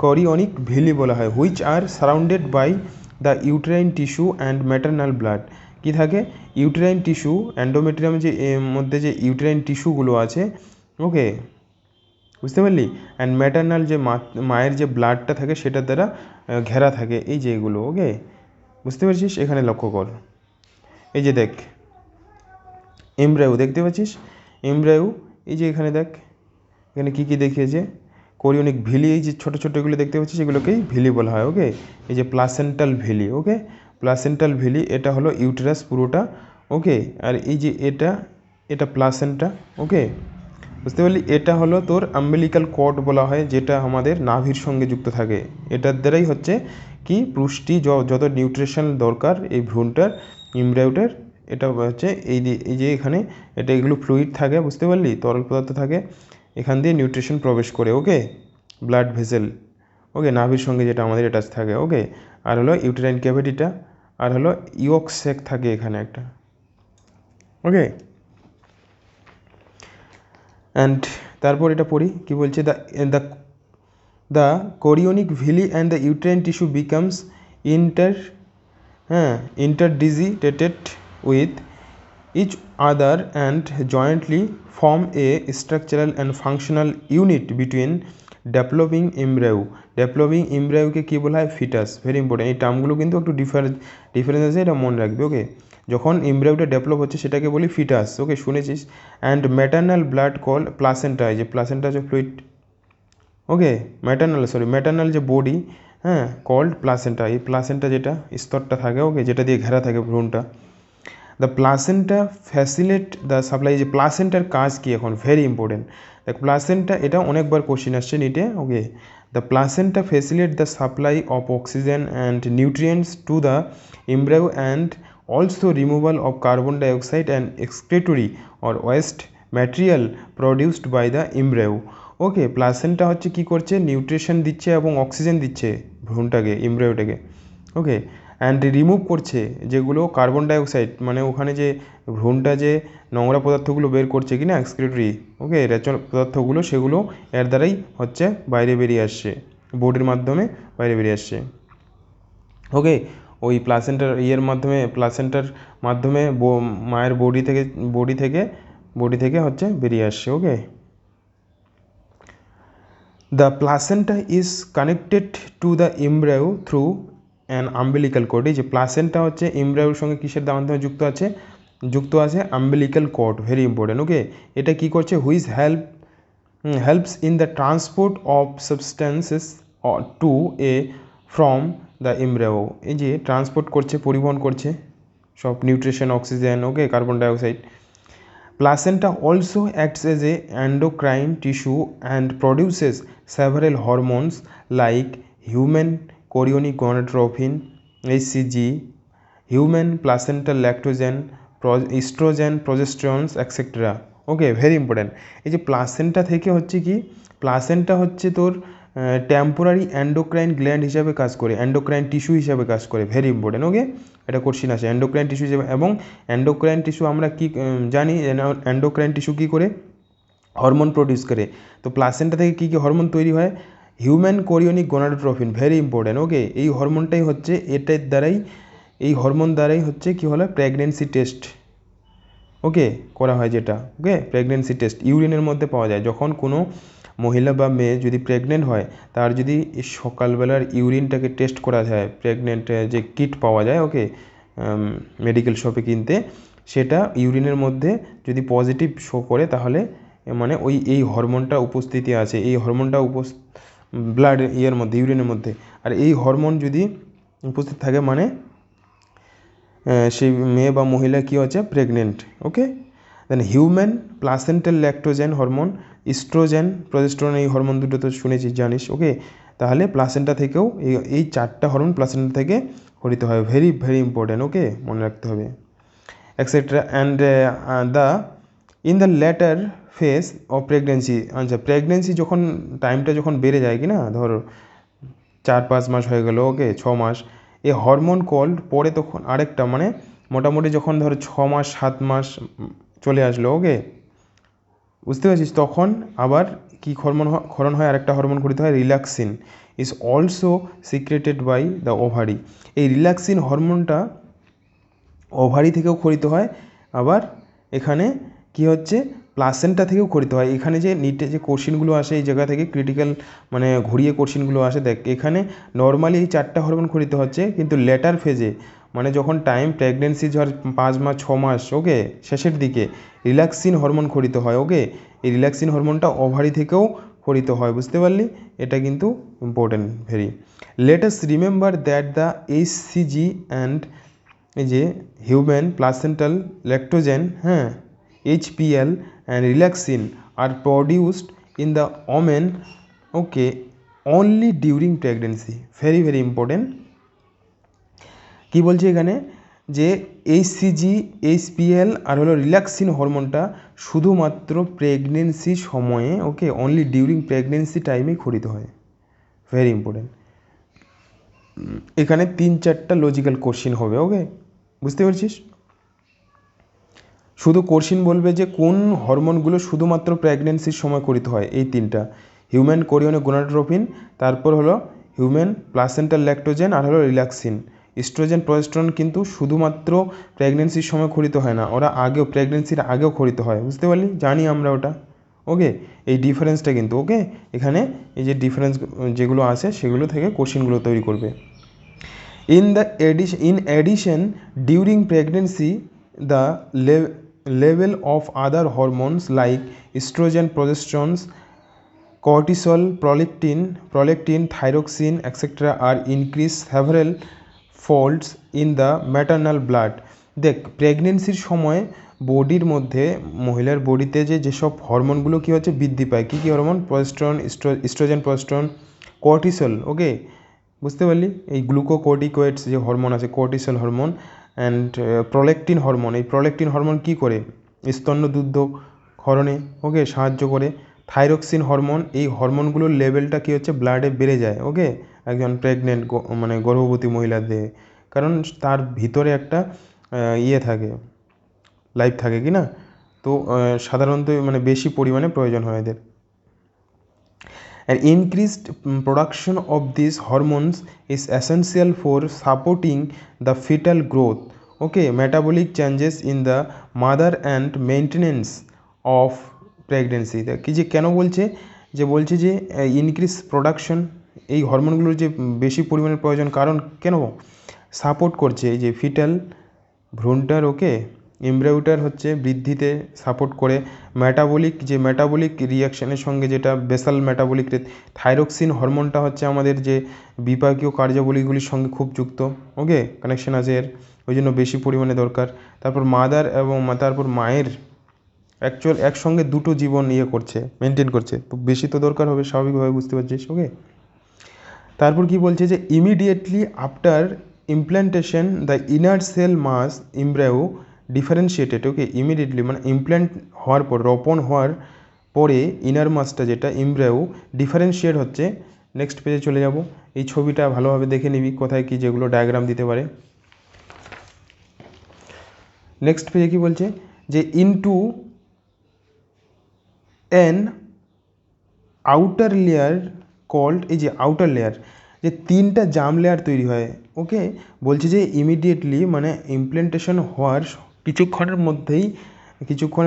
কোরিওনিক ভিলি বলা হয়, which are surrounded by the uterine tissue and maternal blood. কী থাকে, ইউটেরাইন টিস্যু, অ্যান্ডোমেট্রিয়ামের যে মধ্যে যে ইউটেরাইন টিস্যুগুলো আছে, ওকে, বুঝতে পারলি, অ্যান্ড ম্যাটারনাল যে মায়ের যে ব্লাডটা থাকে সেটার দ্বারা ঘেরা থাকে, এই যে এগুলো, ওকে, বুঝতে পারছিস? এখানে লক্ষ্য কর, এই যে দেখ এমব্রায়ো দেখতে পাচ্ছিস, এমব্রায়ো, এই যে এখানে দেখ, এখানে কী কী দেখিয়েছে, কোরিওনিক ভিলি, এই যে ছোটো ছোটো এগুলো দেখতে পাচ্ছিস এগুলোকেই ভিলি বলা হয়, ওকে। এই যে প্লাসেন্টাল ভিলি, ওকে, প্লাসেন্টাল ভিলি, এটা হলো ইউটেরাস পুরোটা, ওকে। আর এই যে এটা প্লাসেন্টা, ওকে, বুঝতে পারলি? এটা হলো তোর আম্বিলিক্যাল কর্ড বলা হয়, যেটা আমাদের নাভির সঙ্গে যুক্ত থাকে, এটার দ্বারাই হচ্ছে কি পুষ্টি, যত নিউট্রিশন দরকার এই ভ্রূণটার, এমব্রায়োটার, এটা হচ্ছে এই যে এখানে এটা এগুলো ফ্লুইড থাকে, বুঝতে পারলি, তরল পদার্থ থাকে, এখান দিয়ে নিউট্রিশন প্রবেশ করে, ওকে, ব্লাড ভেসেল, ওকে, নাভির সঙ্গে যেটা আমাদের অ্যাটাচ থাকে। ওকে, আর হলো ইউটেরাইন ক্যাভিটিটা, আর হলো ইয়ক স্যাক থাকে এখানে একটা। ওকে, অ্যান্ড তারপর এটা পড়ি কি বলছে, the the chorionic villi and the uterine tissue becomes interdigitated with each other and jointly form a structural and functional unit between developing embryo. developing embryo কে কী বলা হয়? ফিটাস। ভেরি ইম্পর্টেন্ট, এই টার্মগুলো কিন্তু একটু ডিফারেন্স আছে, এটা মনে রাখবে। ওকে, যখন এমব্রায়োটা ডেভেলপ হচ্ছে সেটাকে বলি ফিটাস। ওকে, শুনেছিস। And maternal blood call placenta, যে প্লাসেন্টা হচ্ছে ফ্লুইড। ওকে, ম্যাটার্নাল যে বডি, হ্যাঁ, কল্ড প্লাসেন্টা, এই প্লাসেন্টা যেটা স্তরটা থাকে, ওকে, যেটা দিয়ে ঘেরা থাকে ভ্রূণটা। The placenta facilitate the supply, যে প্লাসেন্টার কাজ কী এখন? Very important. দেখ প্লাসেন্টা, এটা অনেকবার কোশ্চেন আসছে নিটে। Okay, the placenta facilitate the supply of oxygen and nutrients to the embryo and also removal of carbon dioxide and excretory or waste material produced by the embryo. Okay, placenta হচ্ছে কী করছে? Nutrition দিচ্ছে এবং oxygen দিচ্ছে ভ্রূণটাকে, এমব্রায়োটাকে। ওকে, and remove করছে যেগুলো carbon dioxide, মানে ওখানে যে ভ্রূণটা যে নোংরা পদার্থগুলো বের করছে কি না, এক্সক্রিটরি, ওকে, রেচন পদার্থগুলো, সেগুলো এর দ্বারাই হচ্ছে বাইরে বেরিয়ে আসছে, বডির মাধ্যমে বাইরে বেরিয়ে আসছে। ওকে, ওই প্লাসেন্টার প্লাসেন্টার মাধ্যমে মায়ের বডি থেকে হচ্ছে বেরিয়ে আসছে। Okay, the placenta is connected to the embryo through an umbilical cord. এই যে প্লাসেন্টা হচ্ছে এমব্রায়োর সঙ্গে কিসের মাধ্যমে যুক্ত আছে? Umbilical cord. Very important. Okay, এটা কী করছে? Which helps in the transport of substances to a from the embryo. এই যে ট্রান্সপোর্ট করছে, পরিবহন করছে সব nutrition, oxygen, okay, carbon dioxide. Placenta also acts as a endocrine tissue and produces several hormones like human chorionic gonadotropin (HCG), human placental lactogen, estrogen, progesterone, etc. Okay, very important. এই যে placenta থেকে হচ্ছে কি, placenta হচ্ছে তোর temporary endocrine gland হিসাবে কাজ করে, অ্যান্ডোক্রাইন টিস্যু হিসাবে কাজ করে। Very important. ওকে, এটা কোশ্চিন আছে, অ্যান্ডোক্রাইন টিস্যু হিসাবে। এবং অ্যান্ডোক্রাইন টিস্যু আমরা কি জানি, অ্যান্ডোক্রাইন টিস্যু কী করে? হরমোন প্রডিউস করে। তো প্লাসেন্টা থেকে কী কী হরমোন তৈরি হয়? Human chorionic gonadotropin. Very important. Okay, এই হরমোনটাই হচ্ছে, এই হরমোন দ্বারাই হচ্ছে কী হলো? প্রেগনেন্সি টেস্ট, ওকে, করা হয় যেটা। ওকে, প্রেগনেন্সি টেস্ট ইউরিনের মধ্যে পাওয়া যায়। যখন কোনো মহিলা বা মেয়ে যদি প্রেগনেন্ট হয়, তার যদি সকালবেলার ইউরিনটাকে টেস্ট করা যায়, প্রেগনেন্ট যে কিট পাওয়া যায়, ওকে, মেডিকেল শপে কিনতে, সেটা ইউরিনের মধ্যে যদি পজিটিভ শো করে, তাহলে মানে এই হরমোনটা উপস্থিতি আছে, এই হরমোনটা ব্লাড মধ্যে, ইউরিনের মধ্যে। আর এই হরমোন যদি উপস্থিত থাকে, মানে সেই মেয়ে বা মহিলা কী হচ্ছে? Pregnant. Okay, then human placental lactogen hormone, oestrogen, progesterone, এই হরমোন দুটো তো শুনেছিস, জানিস। ওকে, তাহলে প্লাসেন্টা থেকেও এই চারটা হরমোন প্লাসেন্টা থেকে হরিত হয়। Very very important. ওকে, মনে রাখতে হবে, etcetera. And in the latter phase of pregnancy, আচ্ছা, প্রেগনেন্সি টাইমটা যখন বেড়ে যায় কি না, ধরো 4-5 মাস হয়ে গেল, ওকে, 6 মাস, এই হরমোন কল্ড পরে তখন আরেকটা, মানে মোটামুটি যখন ধরো 6 মাস 7 মাস চলে আসলো, ওকে, বুঝতে পারছিস, তখন আবার কি ক্ষরণ হয়? আরেকটা হরমোন খরিত হয়, relaxin, is also secreted by the ovary. এই রিল্যাক্সিন হরমোনটা ওভারি থেকেও খরিত হয়, আবার এখানে কি হচ্ছে? প্লাসেন্টা থেকেও খরিত হয়। এখানে যে নিটে যে কোশ্চিনগুলো আসে, এই জায়গা থেকে ক্রিটিক্যাল মানে ঘুরিয়ে কোশ্চিনগুলো আসে। দেখ, এখানে নর্মালি এই 4টা হরমোন খরিত হচ্ছে, কিন্তু লেটার ফেজে, মানে যখন টাইম প্রেগনেন্সি 5 মাস 6 মাস, ওকে, শেষের দিকে রিল্যাক্সিন হরমোন খরিত হয়। ওকে, এই রিল্যাক্সিন হরমোনটা ওভারি থেকেও খরিত হয়, বুঝতে পারলি? এটা কিন্তু important very. Let us remember that the HCG and এই যে হিউম্যান প্লাসেন্টাল ল্যাক্টোজেন, হ্যাঁ, HPL and relaxin are produced in the omen, okay, only during pregnancy. very very important. কি বলছে এখানে? যে HCG, HPL আর হলো রিল্যাক্সিন হরমোনটা শুধুমাত্র প্রেগনেন্সি সময়ে, ওকে, অনলি ডিউরিং প্রেগনেন্সি টাইমেই খরিত হয়। Very important. এখানে 3-4টা লজিক্যাল কোশ্চিন হবে, ওকে, বুঝতে পারছিস? শুধু কোশ্চিন বলবে যে কোন হরমোনগুলো শুধুমাত্র প্রেগনেন্সির সময় করিত হয়, এই 3টা, হিউম্যান কোরিয়নিক গোনাডোট্রপিন, তারপর হলো হিউম্যান প্লাসেন্টাল ল্যাক্টোজেন, আর হলো রিল্যাক্সিন। ইস্ট্রোজেন প্রজেস্টেরন কিন্তু শুধুমাত্র প্রেগনেন্সির সময় খরিত হয় না, ওরা আগেও, প্রেগনেন্সির আগেও খরিত হয়, বুঝতে পারলি? জানি আমরা ওটা, ওকে। এই ডিফারেন্সটা কিন্তু, ওকে, এখানে এই যে ডিফারেন্স যেগুলো আছে সেগুলো থেকে কোশ্চিনগুলো তৈরি করবে। In addition, during pregnancy, the level of other hormones like estrogen, progesterone, cortisol, prolactin, thyroxine, etc. are increased several folds in the maternal blood. দেখ, প্রেগনেন্সির সময় বডির মধ্যে, মহিলার বডিতে যেসব হরমোনগুলো কী হচ্ছে, বৃদ্ধি পায়। কী কী hormone? Progesterone, oestrogen, progesterone, cortisol, okay, বুঝতে পারলি? এই গ্লুকোকর্টিকয়েডস যে হরমোন আছে, cortisol hormone, and prolactin hormone. এই প্রোল্যাক্টিন হরমোন কী করে? স্তন্যদুগ্ধ ক্ষরণে, ওকে, সাহায্য করে। থাইরক্সিন হরমোন, এই হরমোনগুলোর লেভেলটা কী হচ্ছে, ব্লাডে বেড়ে যায়, ওকে, একজন প্রেগনেন্ট মানে গর্ভবতী মহিলার দেহে, কারণ তার ভিতরে একটা ইয়ে থাকে, লাইফ থাকে, কি না? তো সাধারণত মানে বেশি পরিমাণে প্রয়োজন হয় এদের। An increased production of these hormones is essential for supporting the fetal growth, okay, metabolic changes in the mother and maintenance of pregnancy. কি যে কেন বলছে, বলছে যে ইনক্রিজ প্রোডাকশন, এই হরমোনগুলোর যে বেশি পরিমাণে প্রয়োজন, কারণ কেন? সাপোর্ট করছে এই যে ফিটাল ভ্রূণটার, ওকে, এমব্রায়োটার হচ্ছে বৃদ্ধিতে সাপোর্ট করে। মেটাবলিক রিয়াকশানের সঙ্গে, যেটা বেসাল মেটাবলিক রেট, থাইরক্সিন হরমোনটা হচ্ছে আমাদের যে বিপাকীয় কার্যাবলীগুলির সঙ্গে খুব যুক্ত, ওকে, কানেকশন আছে এর, ওই জন্য বেশি পরিমাণে দরকার। তারপর মাদার এবং তারপর মায়ের একসঙ্গে দুটো জীবন করছে, মেনটেন করছে, তো বেশি তো দরকার হবে, স্বাভাবিকভাবে, বুঝতে পারছিস, ওকে। তারপর কি বলছে যে immediately after implantation the inner cell mass embryo differentiated, okay, immediately মানে ইমপ্ল্যান্ট হওয়ার পর, রোপণ হওয়ার পরে ইনার মাসটা যেটা এমব্রায়ো ডিফারেন্সিয়েট হচ্ছে। নেক্সট পেজে চলে যাব, এই ছবিটা ভালোভাবে দেখে নিবি কোথায় কি যেগুলো ডায়াগ্রাম দিতে পারে। নেক্সট পেজে কি বলছে যে into an outer layer called, এই যে আউটার লেয়ার, যে 3টা জার্ম লেয়ার তৈরি হয়, ওকে, বলছে যে ইমিডিয়েটলি মানে ইমপ্ল্যান্টেশন হওয়ার কিছুক্ষণের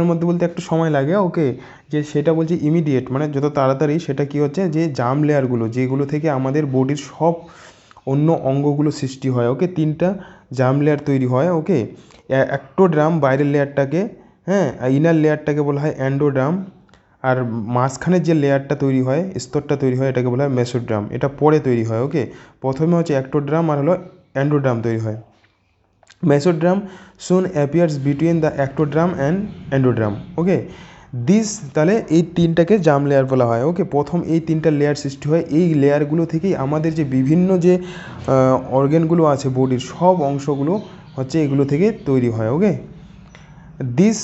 মধ্যে বলতে একটু সময় লাগে, ওকে, যে সেটা বলছে ইমিডিয়েট মানে যত তাড়াতাড়ি, সেটা কি হচ্ছে, যে জার্ম লেয়ারগুলো যেগুলো থেকে আমাদের বডির সব অন্য অঙ্গগুলো সৃষ্টি হয়, ওকে, 3টা জার্ম লেয়ার তৈরি হয়, ওকে। অ্যাক্টোডার্ম বাইরের লেয়ারটাকে, হ্যাঁ, ইনার লেয়ারটাকে বলা হয় অ্যান্ডোডার্ম, আর মাঝখানের যে লেয়ারটা তৈরি হয়, স্তরটা তৈরি হয়, এটাকে বলা হয় মেসোডার্ম। এটা পরে তৈরি হয়, ওকে। প্রথমে হচ্ছে অ্যাক্টোডার্ম আর হলো অ্যান্ডোডার্ম তৈরি হয়। Mesoderm soon appears between the ectoderm and endoderm, okay. তাহলে এই 3টাকে জার্ম লেয়ার বলা হয়, ওকে। প্রথম এই 3টা লেয়ার সৃষ্টি হয়, এই লেয়ারগুলো থেকেই আমাদের যে বিভিন্ন যে অর্গ্যানগুলো আছে বডির, সব অংশগুলো হচ্ছে এগুলো থেকে তৈরি হয়, okay. This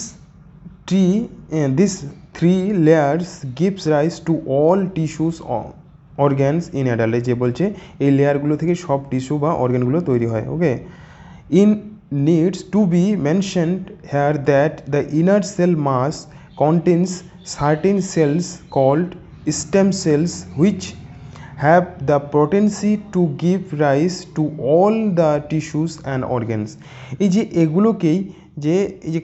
3 layers gives rise to all tissues organs in adult, যে বলছে এই লেয়ারগুলো থেকে সব টিস্যু বা অর্গানগুলো তৈরি হয়, okay. In needs to be mentioned here that the inner cell mass contains certain cells called stem cells which have the potency to give rise to all the tissues and organs. এই যে এগুলোকেই যে এই যে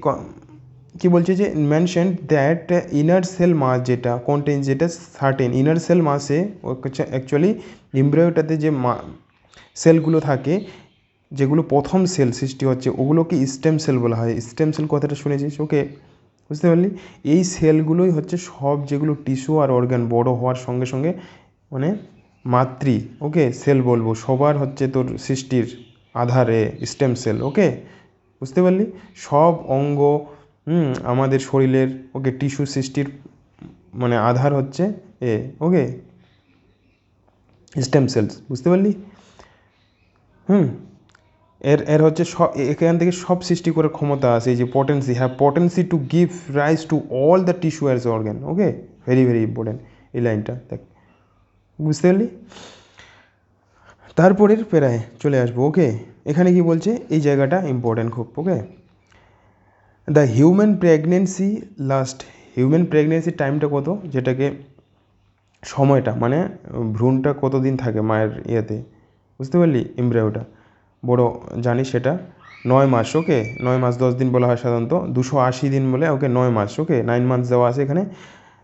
কি বলছে যে mention that inner cell mass যেটা contains, যেটা সার্টেন ইনার সেল মাসে অ্যাকচুয়ালি এমব্রায়োটাতে যে সেলগুলো থাকে, যেগুলো প্রথম সেল সৃষ্টি হচ্ছে, ওগুলোকে স্টেম সেল বলা হয়। স্টেম সেল কথাটা শুনেছিস, ওকে, বুঝতে পারলি? এই সেলগুলোই হচ্ছে সব যেগুলো টিস্যু আর অর্গান বড় হওয়ার সঙ্গে সঙ্গে মানে ওকে, সেল বলবো, সবার হচ্ছে তোর সৃষ্টির আধারে স্টেম সেল, ওকে, বুঝতে পারলি? সব অঙ্গ আমাদের শরীরের, ওকে, টিস্যু সৃষ্টির মানে আধার হচ্ছে ওকে, স্টেম সেলস, বুঝতে পারলি? এর হচ্ছে সব, এখান থেকে সব সৃষ্টি করার ক্ষমতা আছে, এই যে potency to give rise to all the tissue as organ, okay, very very important এই লাইনটা, দেখ, বুঝতে পারলি? তারপরের প্যারায় চলে আসবো। ওকে, এখানে কি বলছে, এই জায়গাটা ইম্পর্টেন্ট খুব। Okay, the human pregnancy last, human প্রেগনেন্সির টাইমটা কত, যেটাকে সময়টা মানে ভ্রূণটা কতদিন থাকে মায়ের ইয়েতে, বুঝতে পারলি, এমব্রায়োটা বড় জানিস সেটা 9 মাস। ওকে, 9 মাস 10 দিন বলা হয় সাধারণত, 280 দিন বলে। ওকে, 9 মাস। ওকে, 9 মান্থস দেওয়া আছে এখানে।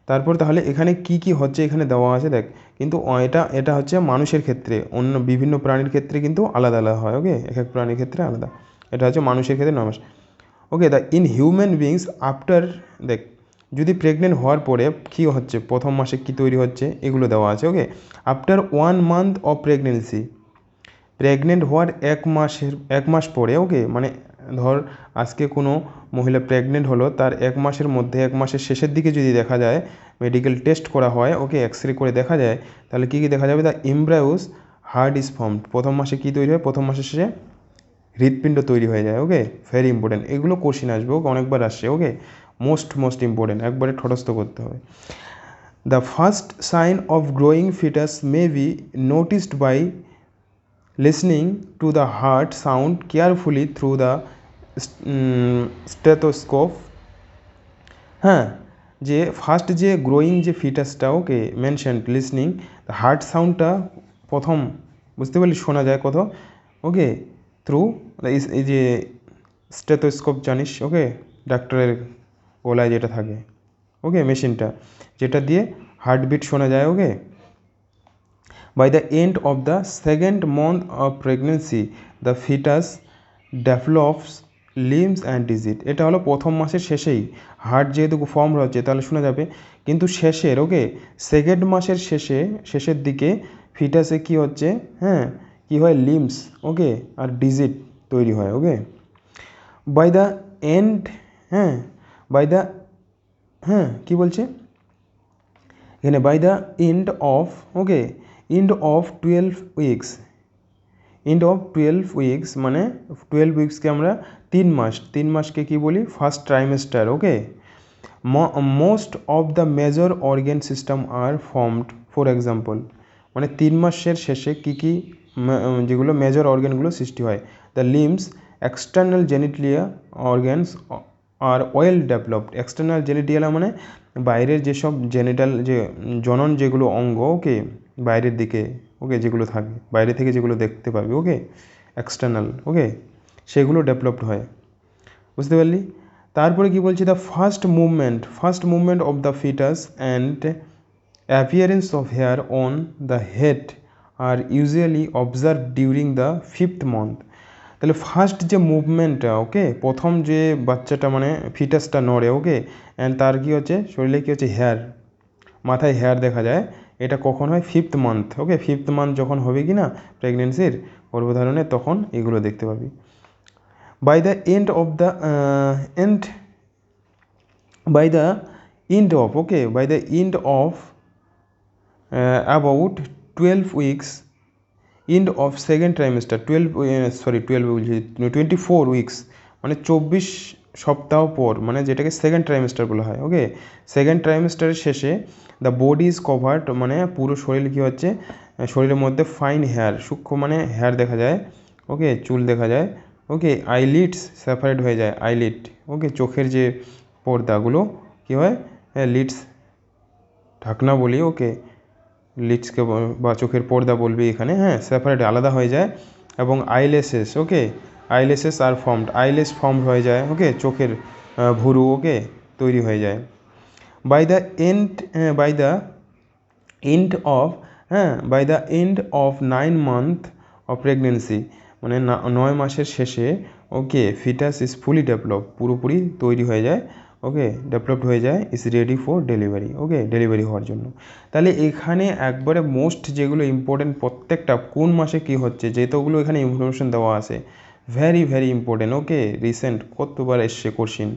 তারপর তাহলে এখানে কি কি হচ্ছে এখানে দেওয়া আছে দেখ, কিন্তু এটা এটা হচ্ছে মানুষের ক্ষেত্রে, অন্য বিভিন্ন প্রাণীর ক্ষেত্রে কিন্তু আলাদা আলাদা হয়। ওকে, এক এক প্রাণীর ক্ষেত্রে আলাদা, এটা হচ্ছে মানুষের ক্ষেত্রে 9 মাস। Okay, the in human beings after, দেখ যদি প্রেগনেন্ট হওয়ার পরে কী হচ্ছে, প্রথম মাসে কী তৈরি হচ্ছে এগুলো দেওয়া আছে। Okay, after 1 month of pregnancy, pregnant হওয়ার 1 মাস পরে। ওকে, মানে ধর আজকে কোনো মহিলা প্রেগনেন্ট হলো, তার 1 মাসের মধ্যে, 1 মাসের শেষের দিকে যদি দেখা যায়, মেডিকেল টেস্ট করা হয়, ওকে, এক্স-রে করে দেখা যায়, তাহলে কী কী দেখা যাবে, দ্য এমব্রায়োস হার্ট ইজ ফর্মড, প্রথম মাসে কী তৈরি হয়, প্রথম মাসের শেষে হৃৎপিণ্ড তৈরি হয়ে যায়। ওকে, ভেরি ইম্পর্টেন্ট, এগুলো কোশ্চিন আসবে। ওকে, অনেকবার আসছে। ওকে, মোস্ট ইম্পর্টেন্ট, একবারে ঠটস্থ করতে হবে। The first sign of growing fetus may be noticed by listening to the heart sound carefully through the stethoscope। হ্যাঁ, যে ফার্স্ট যে গ্রোয়িং যে ফিটাসটা, ওকে, মেনশন লিসনিং হার্ট সাউন্ডটা প্রথম, বুঝতে পারলি, শোনা যায় কত, ওকে, থ্রু এই যে স্টেথোস্কোপ জানিস, ওকে, ডাক্তারের গলায় যেটা থাকে, ওকে, মেশিনটা যেটা দিয়ে হার্টবিট শোনা যায়। ওকে, by the end of the second month of pregnancy the fetus develops limbs and digit। এটা হলো প্রথম মাসের শেষেই, হার্ট যেহেতু ফর্ম হচ্ছে তাহলে শোনা যাবে, কিন্তু শেষের, ওকে, সেকেন্ড মাসের শেষের দিকে ফিটাসে কি হচ্ছে, হ্যাঁ, কি হয়, লিম্স, ওকে, আর ডিজিট তৈরি হয়। ওকে, বাই দ্য এন্ড, হ্যাঁ, বাই দ্য, হ্যাঁ, কী বলছে এখানে, by the end of, okay, end of 12 weeks, end of 12 weeks মানে 12 উইকসকে আমরা 3 মাস, 3 মাসকে কী বলি, first trimester. Okay, most of the major organ system are formed, for example, মানে 3 মাসের শেষে কী কী যেগুলো মেজর অর্গ্যানগুলো সৃষ্টি হয়, the limbs, external genitalia organs are well developed. External genitalia মানে বাইরের যেসব জেনিটাল যে জনন যেগুলো অঙ্গ, ওকে, বাইরের দিকে, ওকে, যেগুলো থাকে বাইরে থেকে যেগুলো দেখতে পাবি, ওকে, এক্সটার্নাল, ওকে, সেগুলো ডেভেলপড হয়, বুঝতে পারলি। তারপরে কি বলছি, the first movement of the fetus and appearance of hair on the head are usually observe during the 5th month. তাহলে ফার্স্ট যে মুভমেন্টটা, ওকে, প্রথম যে বাচ্চাটা মানে ফিটাসটা নড়ে, ওকে, অ্যান্ড তার কী হচ্ছে, শরীরে কী হচ্ছে, হেয়ার, মাথায় হেয়ার দেখা যায়, এটা কখন হয়, 5th মান্থ। ওকে, 5th মান্থ যখন হবে কি না প্রেগনেন্সির, গর্ভধারণের, তখন এগুলো দেখতে পাবি। By the end of the end by the end of, okay, by the end of about 12 weeks, end of second trimester 24 weeks মানে 24 সপ্তাহ পর, মানে যেটাকে সেকেন্ড ট্রাইমেস্টার বলা হয়। ওকে, সেকেন্ড ট্রাইমেস্টারের শেষে দ্য বডি ইজ কভার্ড, মানে পুরো শরীর কী হচ্ছে, শরীরের মধ্যে ফাইন হেয়ার, সূক্ষ্ম মানে হেয়ার দেখা যায়, ওকে, চুল দেখা যায়, ওকে, আইলিডস সেপারেট হয়ে যায়, আইলিড, ওকে, চোখের যে পর্দাগুলো কী হয়, লিডস ঢাকনা বলি, ওকে, লিডসকে বা চোখের পর্দা বলবি এখানে, হ্যাঁ, সেপারেট আলাদা হয়ে যায়, এবং আইলেসেস, ওকে, আইলেসেস আর ফর্মড, আইলেস ফর্ম হয়ে যায়, ওকে, চোখের ভুরু, ওকে, তৈরি হয়ে যায়। বাই দ্য এন্ড অফ, হ্যাঁ, by the end of 9 month of pregnancy, মানে 9 মাসের শেষে, okay, fetus is fully develop, পুরোপুরি তৈরি হয়ে যায়, ওকে, ডেভেলপড হয়ে যায়, is ready for delivery, okay, delivery হওয়ার জন্য। তাহলে এখানে একবারে মোস্ট যেগুলো ইম্পর্টেন্ট, প্রত্যেকটা কোন মাসে কী হচ্ছে যেতগুলো এখানে ইনফরমেশন দেওয়া আছে, ভেরি ইম্পর্টেন্ট। ওকে, রিসেন্ট কতবার এসছে কোশ্চিন,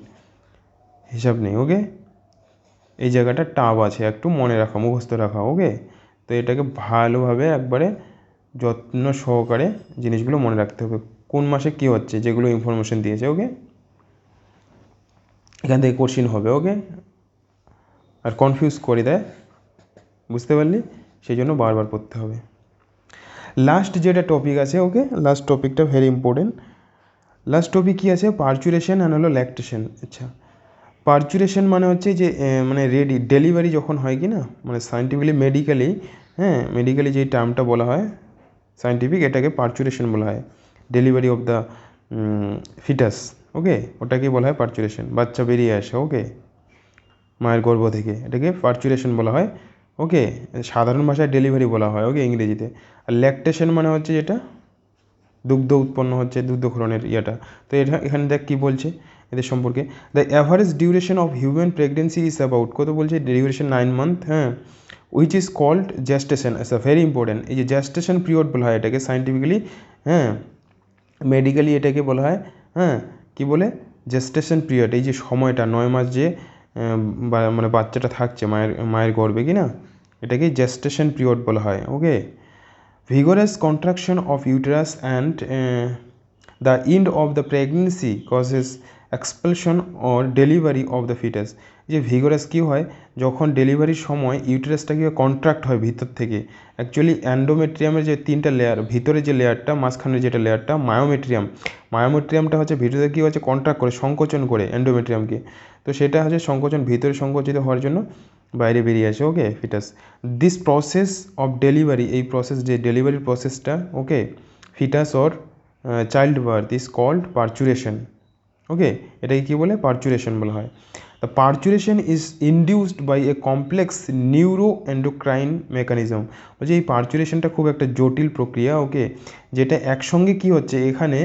হিসাব নেই। ওকে, এই জায়গাটা টাফ আছে, একটু মনে রাখা, মুখস্থ রাখা। ওকে, তো এটাকে ভালোভাবে একবারে যত্ন সহকারে জিনিসগুলো মনে রাখতে হবে, কোন মাসে কী হচ্ছে যেগুলো ইনফরমেশন দিয়েছে। ওকে, এখান থেকে কোশ্চিন হবে। ওকে, আর কনফিউজ করে দেয়, বুঝতে পারলি, সেই জন্য বারবার পড়তে হবে। লাস্ট যেটা টপিক আছে, ওকে, লাস্ট টপিকটা ভেরি ইম্পর্টেন্ট। লাস্ট টপিক কী আছে? পারচুরেশন অ্যান্ড হলো ল্যাকটেশন। আচ্ছা, পারচুরেশন মানে হচ্ছে যে মানে রেডি ডেলিভারি যখন হয় কি না, মানে সায়েন্টিফিক্যালি মেডিকেলি, হ্যাঁ মেডিকেলি যেই টার্মটা বলা হয় সায়েন্টিফিক, এটাকে পারচুরেশন বলা হয়। ডেলিভারি অফ দ্য ফিটাস, ওকে, ওটাকে বলা হয় পারচুরেশন। বাচ্চা বেরিয়ে আসে, ওকে, মায়ের গর্ভ থেকে, এটাকে পারচুরেশন বলা হয়, ওকে। সাধারণ ভাষায় ডেলিভারি বলা হয়, ওকে, ইংরেজিতে। আর ল্যাকটেশন মানে হচ্ছে যেটা দুগ্ধ উৎপন্ন হচ্ছে, দুগ্ধক্ষরণের ইয়েটা। তো এটা এখানে দেখ কী বলছে এদের সম্পর্কে। The average duration of human pregnancy is about, কত বলছে? ডিউরেশন 9 মান্থ, হ্যাঁ, উইচ ইজ কল্ড জেস্টেশন। আচ্ছা, ভেরি ইম্পর্টেন্ট। এই যে জেস্টেশন পিরিয়ড বলা হয় এটাকে সায়েন্টিফিক্যালি, হ্যাঁ, মেডিকেলি এটাকে বলা হয়, হ্যাঁ, কী বলে? Gestation period. এই যে সময়টা 9 মাস যে মানে বাচ্চাটা থাকছে মায়ের গর্ভে কি না, এটাকে জেস্টেশন পিরিয়ড বলা হয়, ওকে। Vigorous contraction of uterus and the end of the pregnancy causes expulsion or delivery of the fetus. যে ভিগোরাস কী হয়? যখন ডেলিভারির সময় ইউটেরাসটা কী কন্ট্রাক্ট হয় ভিতর থেকে। অ্যাকচুয়ালি অ্যান্ডোমেট্রিয়ামের যে 3টা লেয়ার, ভিতরে যে লেয়ারটা, মাঝখানের যেটা লেয়ারটা মায়োমেট্রিয়ামটা হচ্ছে ভিতরে কী হচ্ছে কন্ট্রাক্ট করে, সংকোচন করে অ্যান্ডোমেট্রিয়ামকে। তো সেটা হচ্ছে সংকোচন, ভিতরে সংকোচিত হওয়ার জন্য বাইরে বেরিয়ে আসে, okay, foetus. This process of delivery, এই প্রসেস যে ডেলিভারির প্রসেসটা, okay, foetus or child birth is called parturition, okay, এটাকে কী বলে? পারচুরেশন বলা হয়। The parturition is induced by a complex neuro endocrine mechanism. বলছে এই পারচুরেশনটা খুব একটা জটিল প্রক্রিয়া, ওকে, যেটা একসঙ্গে কী হচ্ছে, এখানে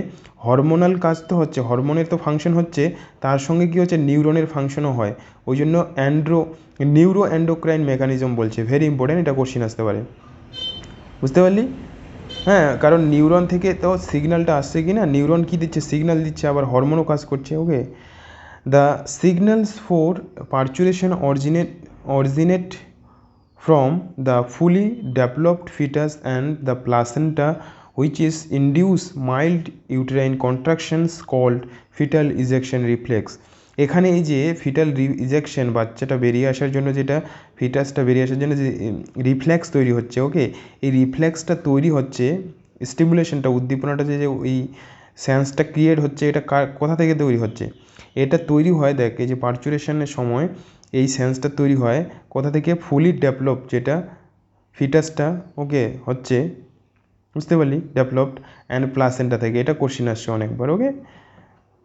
হরমোনাল কাজ তো হচ্ছে, হরমোনের তো ফাংশন হচ্ছে, তার সঙ্গে কী হচ্ছে, নিউরনের ফাংশনও হয়। ওই জন্য নিউরো এন্ডোক্রাইন মেকানিজম বলছে। ভেরি ইম্পর্টেন্ট, এটা কোশ্চিন আসতে পারে, বুঝতে পারলি? হ্যাঁ, কারণ নিউরন থেকে তো সিগন্যালটা আসছে কি না, নিউরন কী দিচ্ছে? সিগন্যাল দিচ্ছে, আবার হরমোনও কাজ করছে, okay. The signals for parturition originate from the fully developed fetus and the placenta, which is induce mild uterine contractions called fetal ejection reflex. এখানে এই যে ফিটাল ইজেকশন, বাচ্চাটা বেরিয়ে আসার জন্য যেটা, ফিটাসটা বেরিয়ে আসার জন্য যে রিফ্লেক্স তৈরি হচ্ছে, ওকে, এই রিফ্লেক্সটা তৈরি হচ্ছে, স্টিমুলেশনটা, উদ্দীপনাটা যে ওই সেন্সটা ক্রিয়েট হচ্ছে, এটা কোথা থেকে তৈরি হচ্ছে? এটা তৈরি হয়, দেখ, এই যে পারচুরেশনের সময় এই সেন্সটা তৈরি হয় কোথা থেকে? ফুলি ডেভেলপ যেটা ফিটাসটা, ওকে, হচ্ছে, বুঝতে পারলি, ডেভেলপড অ্যান্ড প্লাসেন্টা থেকে। এটা কোশ্চিন আসছে অনেকবার, ওকে।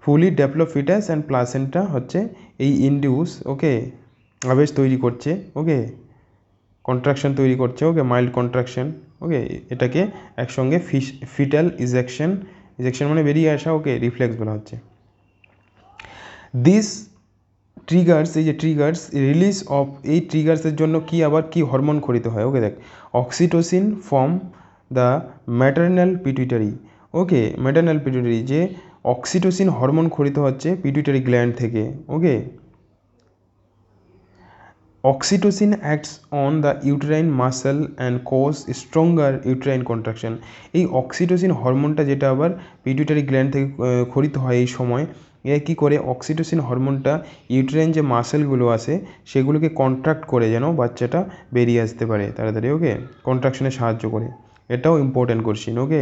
ফুলি ডেভেলপ ফিটাস অ্যান্ড প্লাসেন্টা হচ্ছে এই ইনডিউস, ওকে, আবেশ তৈরি করছে, ওকে, কন্ট্রাকশন তৈরি করছে, ওকে, মাইল্ড কন্ট্রাকশন, ওকে, এটাকে একসঙ্গে ফিটাল ইজেকশন মানে বেরিয়ে আসা, ওকে, রিফ্লেক্স বলা হচ্ছে। দিস ট্রিগার্স, এই যে ট্রিগার্স রিলিজ অফ, এই ট্রিগার্সের জন্য কি আবার কি হরমোন খরিত হয়, ওকে, দেখ, oxytocin from the maternal pituitary, okay, maternal pituitary, যে অক্সিটোসিন হরমোন খরিত হচ্ছে পিটুইটারি গ্ল্যান্ড থেকে, okay. Oxytocin acts on the uterine muscle and cause stronger uterine contraction. এই অক্সিটোসিন হরমোনটা যেটা আবার পিটুইটারি গ্ল্যান্ড থেকে খরিত হয় এই সময়, এ কী করে? অক্সিটোসিন হরমোনটা ইউটেরাইন যে মাসেলগুলো আছে সেগুলোকে কন্ট্রাক্ট করে যেন বাচ্চাটা বেরিয়ে আসতে পারে তাড়াতাড়ি, ওকে, কন্ট্রাকশনে সাহায্য করে। এটাও ইম্পর্টেন্ট কোশ্চিন, ওকে,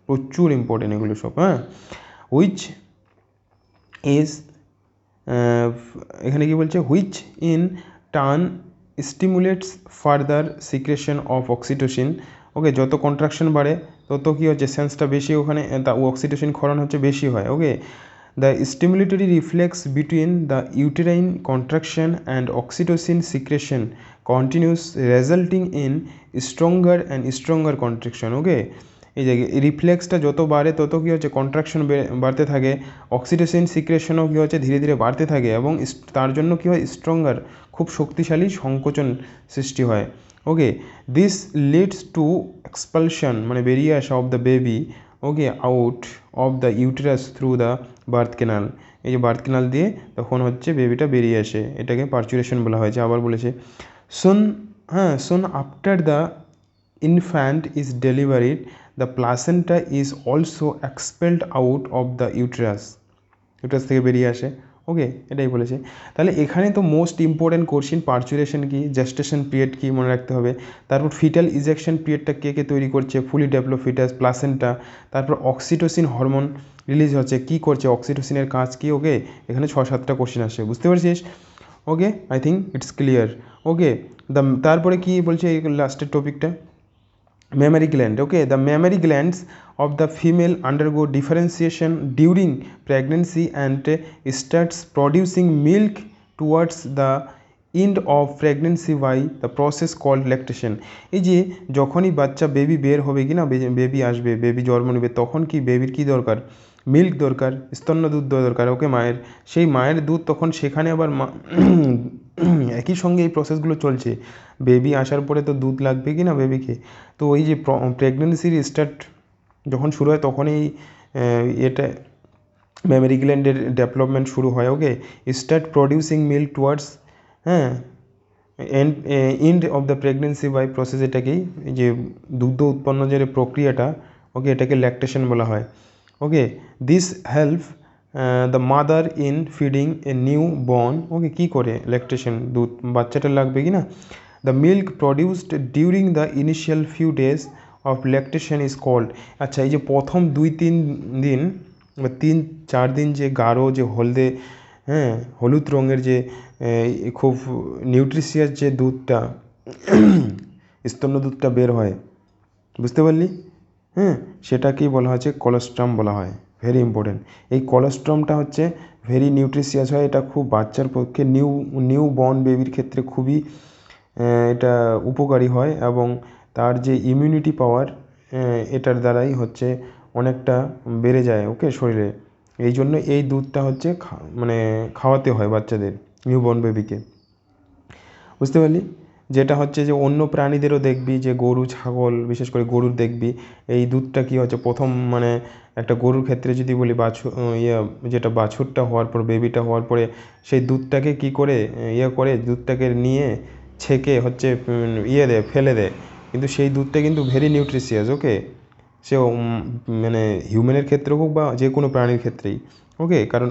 প্রচুর ইম্পর্টেন্ট এগুলো সব, হ্যাঁ। হুইচ ইজ, এখানে কি বলছে? Which in turn stimulates further secretion of oxytocin, okay, যত কন্ট্রাকশন বাড়ে তত কী হচ্ছে, সেন্সটা বেশি, ওখানে তা অক্সিটোসিন ক্ষরণ হচ্ছে বেশি হয়, okay. The stimulatory reflex between the uterine contraction and oxytocin secretion continues resulting in stronger and stronger contraction, okay. এই যে রিফ্লেক্সটা যত বাড়ে তত কী হচ্ছে, কন্ট্রাকশন বাড়তে থাকে, অক্সিটোসিন সিক্রেশনও কী হচ্ছে, ধীরে ধীরে বাড়তে থাকে, এবং তার জন্য কী হয়, স্ট্রঙ্গার, খুব শক্তিশালী সংকোচন সৃষ্টি হয়, okay. This leads to expulsion, মানে বেরিয়ে আসা, of the baby, okay, out of the uterus through the birth canal. এই যে বার্থ ক্যানাল দিয়ে তখন হচ্ছে বেবিটা বেরিয়ে আসে, এটাকে পারচুরেশন বলা হয়েছে। আবার বলেছে soon after the infant is delivered, the placenta is also expelled out of the uterus থেকে বেরিয়ে আসে, ওকে, এটাই বলেছে। তাহলে এখানে তো মোস্ট ইম্পর্ট্যান্ট কোশ্চিন পার্চুরেশন কি, জেস্টেশন পিরিয়ড কি মনে রাখতে হবে, তারপর ফিটাল ইজেকশন পিরিয়ডটা কে কে তৈরি করছে, ফুলি ডেভেলপ ফিটাস, প্লাসেন্টা, তারপর অক্সিটোসিন হরমোন রিলিজ হচ্ছে, কি করছে, অক্সিটোসিনের কাজ কি। ওকে, এখানে 6-7টা কোশ্চিন আসছে, বুঝতে পারছিস। ওকে, আই থিঙ্ক ইটস ক্লিয়ার। ওকে, তারপরে কি বলছে এই লাস্টের টপিকটা, mammary gland. Okay, the mammary glands of the female undergo differentiation during pregnancy and starts producing milk towards the end of pregnancy by the process called lactation. এই যে যখনই বাচ্চা বেবি বের হবে কি না, বেবি আসবে, বেবি জন্ম নেবে, তখন কি বেবির কি দরকার, মিল্ক দরকার, স্তন্য দুধ দরকার। ওকে, মায়ের, সেই মায়ের দুধ তখন সেখানে আবার একই সঙ্গে এই প্রসেসগুলো চলছে, বেবি আসার পরে তো দুধ লাগবে কি না বেবিকে। তো ওই যে প্রেগনেন্সির স্টার্ট যখন শুরু হয় তখনই এটা মেমারি গ্ল্যান্ডের ডেভেলপমেন্ট শুরু হয়। Okay, start producing milk towards, হ্যাঁ, end of the pregnancy by process, এটাকেই যে দুগ্ধ উৎপন্ন যে প্রক্রিয়াটা, ওকে, এটাকে ল্যাকটেশন বলা হয়। Okay, this help the mother in feeding a new born. Okay, কী করে ল্যাকটেশন, দুধ বাচ্চাটা লাগবে কি না। The milk produced during the initial few days of lactation is called. আচ্ছা, এই যে প্রথম 2-3 দিন বা 3-4 দিন যে গাঢ় যে হলদে, হ্যাঁ, হলুদ রঙের যে খুব নিউট্রিশিয়াস যে দুধটা, স্তন্য দুধটা বের হয়, বুঝতে পারলি, হ্যাঁ, সেটাকেই বলা হচ্ছে কলোস্ট্রাম বলা হয়। ভেরি ইম্পর্টেন্ট, এই কলোস্ট্রামটা হচ্ছে ভেরি নিউট্রিশিয়াস হয়, এটা খুব বাচ্চার পক্ষে নিউ বর্ন বেবির ক্ষেত্রে খুবই এটা উপকারী হয়, এবং তার যে ইমিউনিটি পাওয়ার এটার দ্বারাই হচ্ছে অনেকটা বেড়ে যায়। ওকে, শরীরে, এই জন্য এই দুধটা হচ্ছে মানে খাওয়াতে হয় বাচ্চাদের, নিউবর্ন বেবিকে, বুঝতে পারলি। যেটা হচ্ছে যে অন্য প্রাণীদেরও দেখবি, যে গরু ছাগল, বিশেষ করে গরুর দেখবি এই দুধটা কী হচ্ছে প্রথম, মানে একটা গরুর ক্ষেত্রে যদি বলি যেটা বাছুরটা হওয়ার পর, বেবিটা হওয়ার পরে সেই দুধটাকে কী করে করে দুধটাকে নিয়ে ছেঁকে হচ্ছে দেয়, ফেলে দেয়, কিন্তু সেই দুধটা কিন্তু ভেরি নিউট্রিশিয়াস। ওকে, সে মানে হিউম্যানের ক্ষেত্রে হোক বা যে কোনো প্রাণীর ক্ষেত্রেই। ওকে, কারণ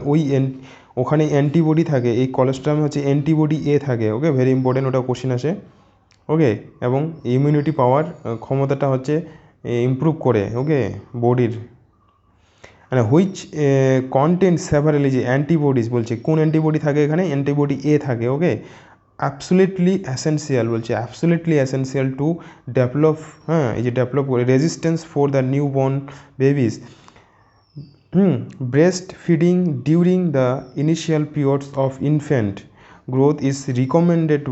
ওখানে অ্যান্টিবডি থাকে, এই কোলেস্ট্রামে হচ্ছে অ্যান্টিবডি থাকে। ওকে, ভেরি ইম্পর্টেন্ট, ওটা কোশ্চেন আসে। ওকে, এবং ইমিউনিটি পাওয়ার ক্ষমতাটা হচ্ছে ইমপ্রুভ করে। ওকে, বডির, মানে হুইচ কন্টেন্ট সেভারালি, যে অ্যান্টিবডিজ বলছে, কোন অ্যান্টিবডি থাকে এখানে, অ্যান্টিবডি থাকে। ওকে, অ্যাবসোলিউটলি এসেনশিয়াল বলছে, অ্যাবসোলিউটলি এসেনশিয়াল টু ডেভেলপ, হ্যাঁ, এই যে ডেভেলপ করে resistance for the new born babies. Breast feeding during the initial periods of infant growth is recommended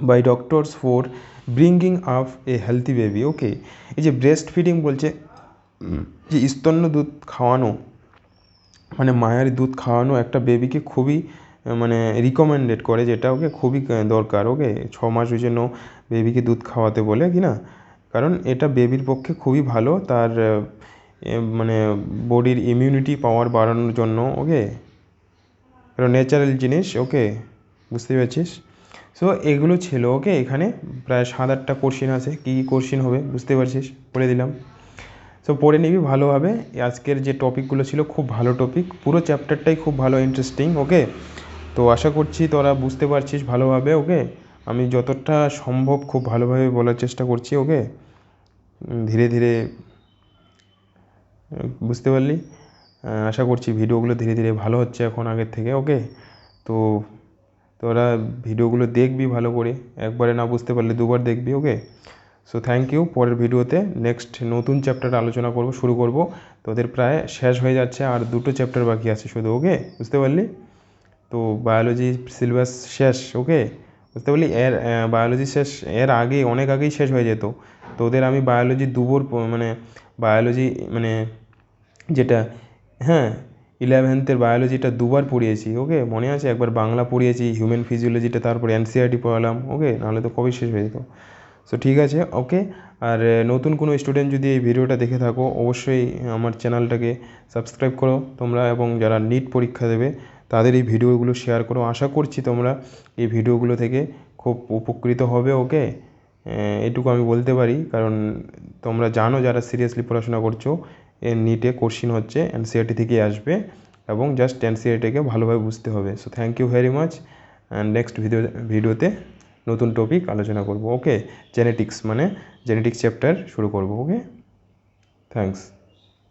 by doctors for bringing up a healthy baby. Okay, এই যে breast feeding বলছে, যে স্তন্য দুধ খাওয়ানো, মানে মায়ের দুধ খাওয়ানো একটা বেবিকে খুবই মানে রিকমেন্ডেড করে, যেটা ওকে খুবই দরকার। ওকে, 6 মাসের জন্য বেবিকে দুধ খাওয়াতে বলে কি না, কারণ এটা বেবির পক্ষে খুবই ভালো, তার মানে বডির ইমিউনিটি পাওয়ার বাড়ানোর জন্য। ওকে, এটা ন্যাচারাল জিনিস। ওকে, বুঝতে পারছিস। সো এগুলো ছিল। ওকে, এখানে প্রায় 7-8টা কোশ্চিন আছে, কী কী কোশ্চিন হবে বুঝতে পারছিস, বলে দিলাম। সো পড়ে নিবি ভালোভাবে। আজকের যে টপিকগুলো ছিল খুব ভালো টপিক, পুরো চ্যাপ্টারটাই খুব ভালো, ইন্টারেস্টিং। ওকে, তো আশা করছি তোরা বুঝতে পারছিস ভালোভাবে। ওকে, আমি যতটা সম্ভব খুব ভালোভাবে বলার চেষ্টা করছি। ওকে, ধীরে ধীরে, বুঝতে পারলি। আশা করছি ভিডিওগুলো ধীরে ধীরে ভালো হচ্ছে এখন আগের থেকে। ওকে, তো তোরা ভিডিওগুলো দেখবি ভালো করে, একবারে না বুঝতে পারলে দুবার দেখবি। ওকে, সো থ্যাংক ইউ। পরের ভিডিওতে নেক্সট নতুন চ্যাপ্টার আলোচনা শুরু করব। তোদের প্রায় শেষ হয়ে যাচ্ছে, আর 2টো চ্যাপ্টার বাকি আছে শুধু। ওকে, বুঝতে পারলি। তো বায়োলজি সিলেবাস শেষ। ওকে, বুঝতে পারলি। বায়োলজি শেষ, অনেক আগেই শেষ হয়ে যেত। তোদের আমি বায়োলজি মানে বায়োলজি মানে যেটা, হ্যাঁ, 11th বায়োলজিটা 2বার পড়িয়েছি। ওকে, মনে আছে, একবার বাংলা পড়িয়েছি, হিউম্যান ফিজিওলজিটা, তারপরে এনসিইআরটি পড়ালাম। ওকে, নাহলে তো কবেই শেষ হয়ে যেত। সো ঠিক আছে। ওকে, আর নতুন কোনো স্টুডেন্ট যদি এই ভিডিওটা দেখে থাকো, অবশ্যই আমার চ্যানেলটাকে সাবস্ক্রাইব করো তোমরা, এবং যারা নিট পরীক্ষা দেবে তাদের এই ভিডিওগুলো শেয়ার করো। আশা করছি তোমরা এই ভিডিওগুলো থেকে খুব উপকৃত হবে। ওকে, এটুকু আমি বলতে পারি, কারণ তোমরা জানো যারা সিরিয়াসলি পড়াশোনা করছো, নিটে কোশ্চিন হচ্ছে এনসিইআরটি থেকে আসবে, এবং জাস্ট এনসিইআরটিকে ভালোভাবে বুঝতে হবে। So thank you very much, and next ভিডিওতে নতুন টপিক আলোচনা করব। ওকে, জেনেটিক্স চ্যাপ্টার শুরু করব। ওকে, থ্যাংকস।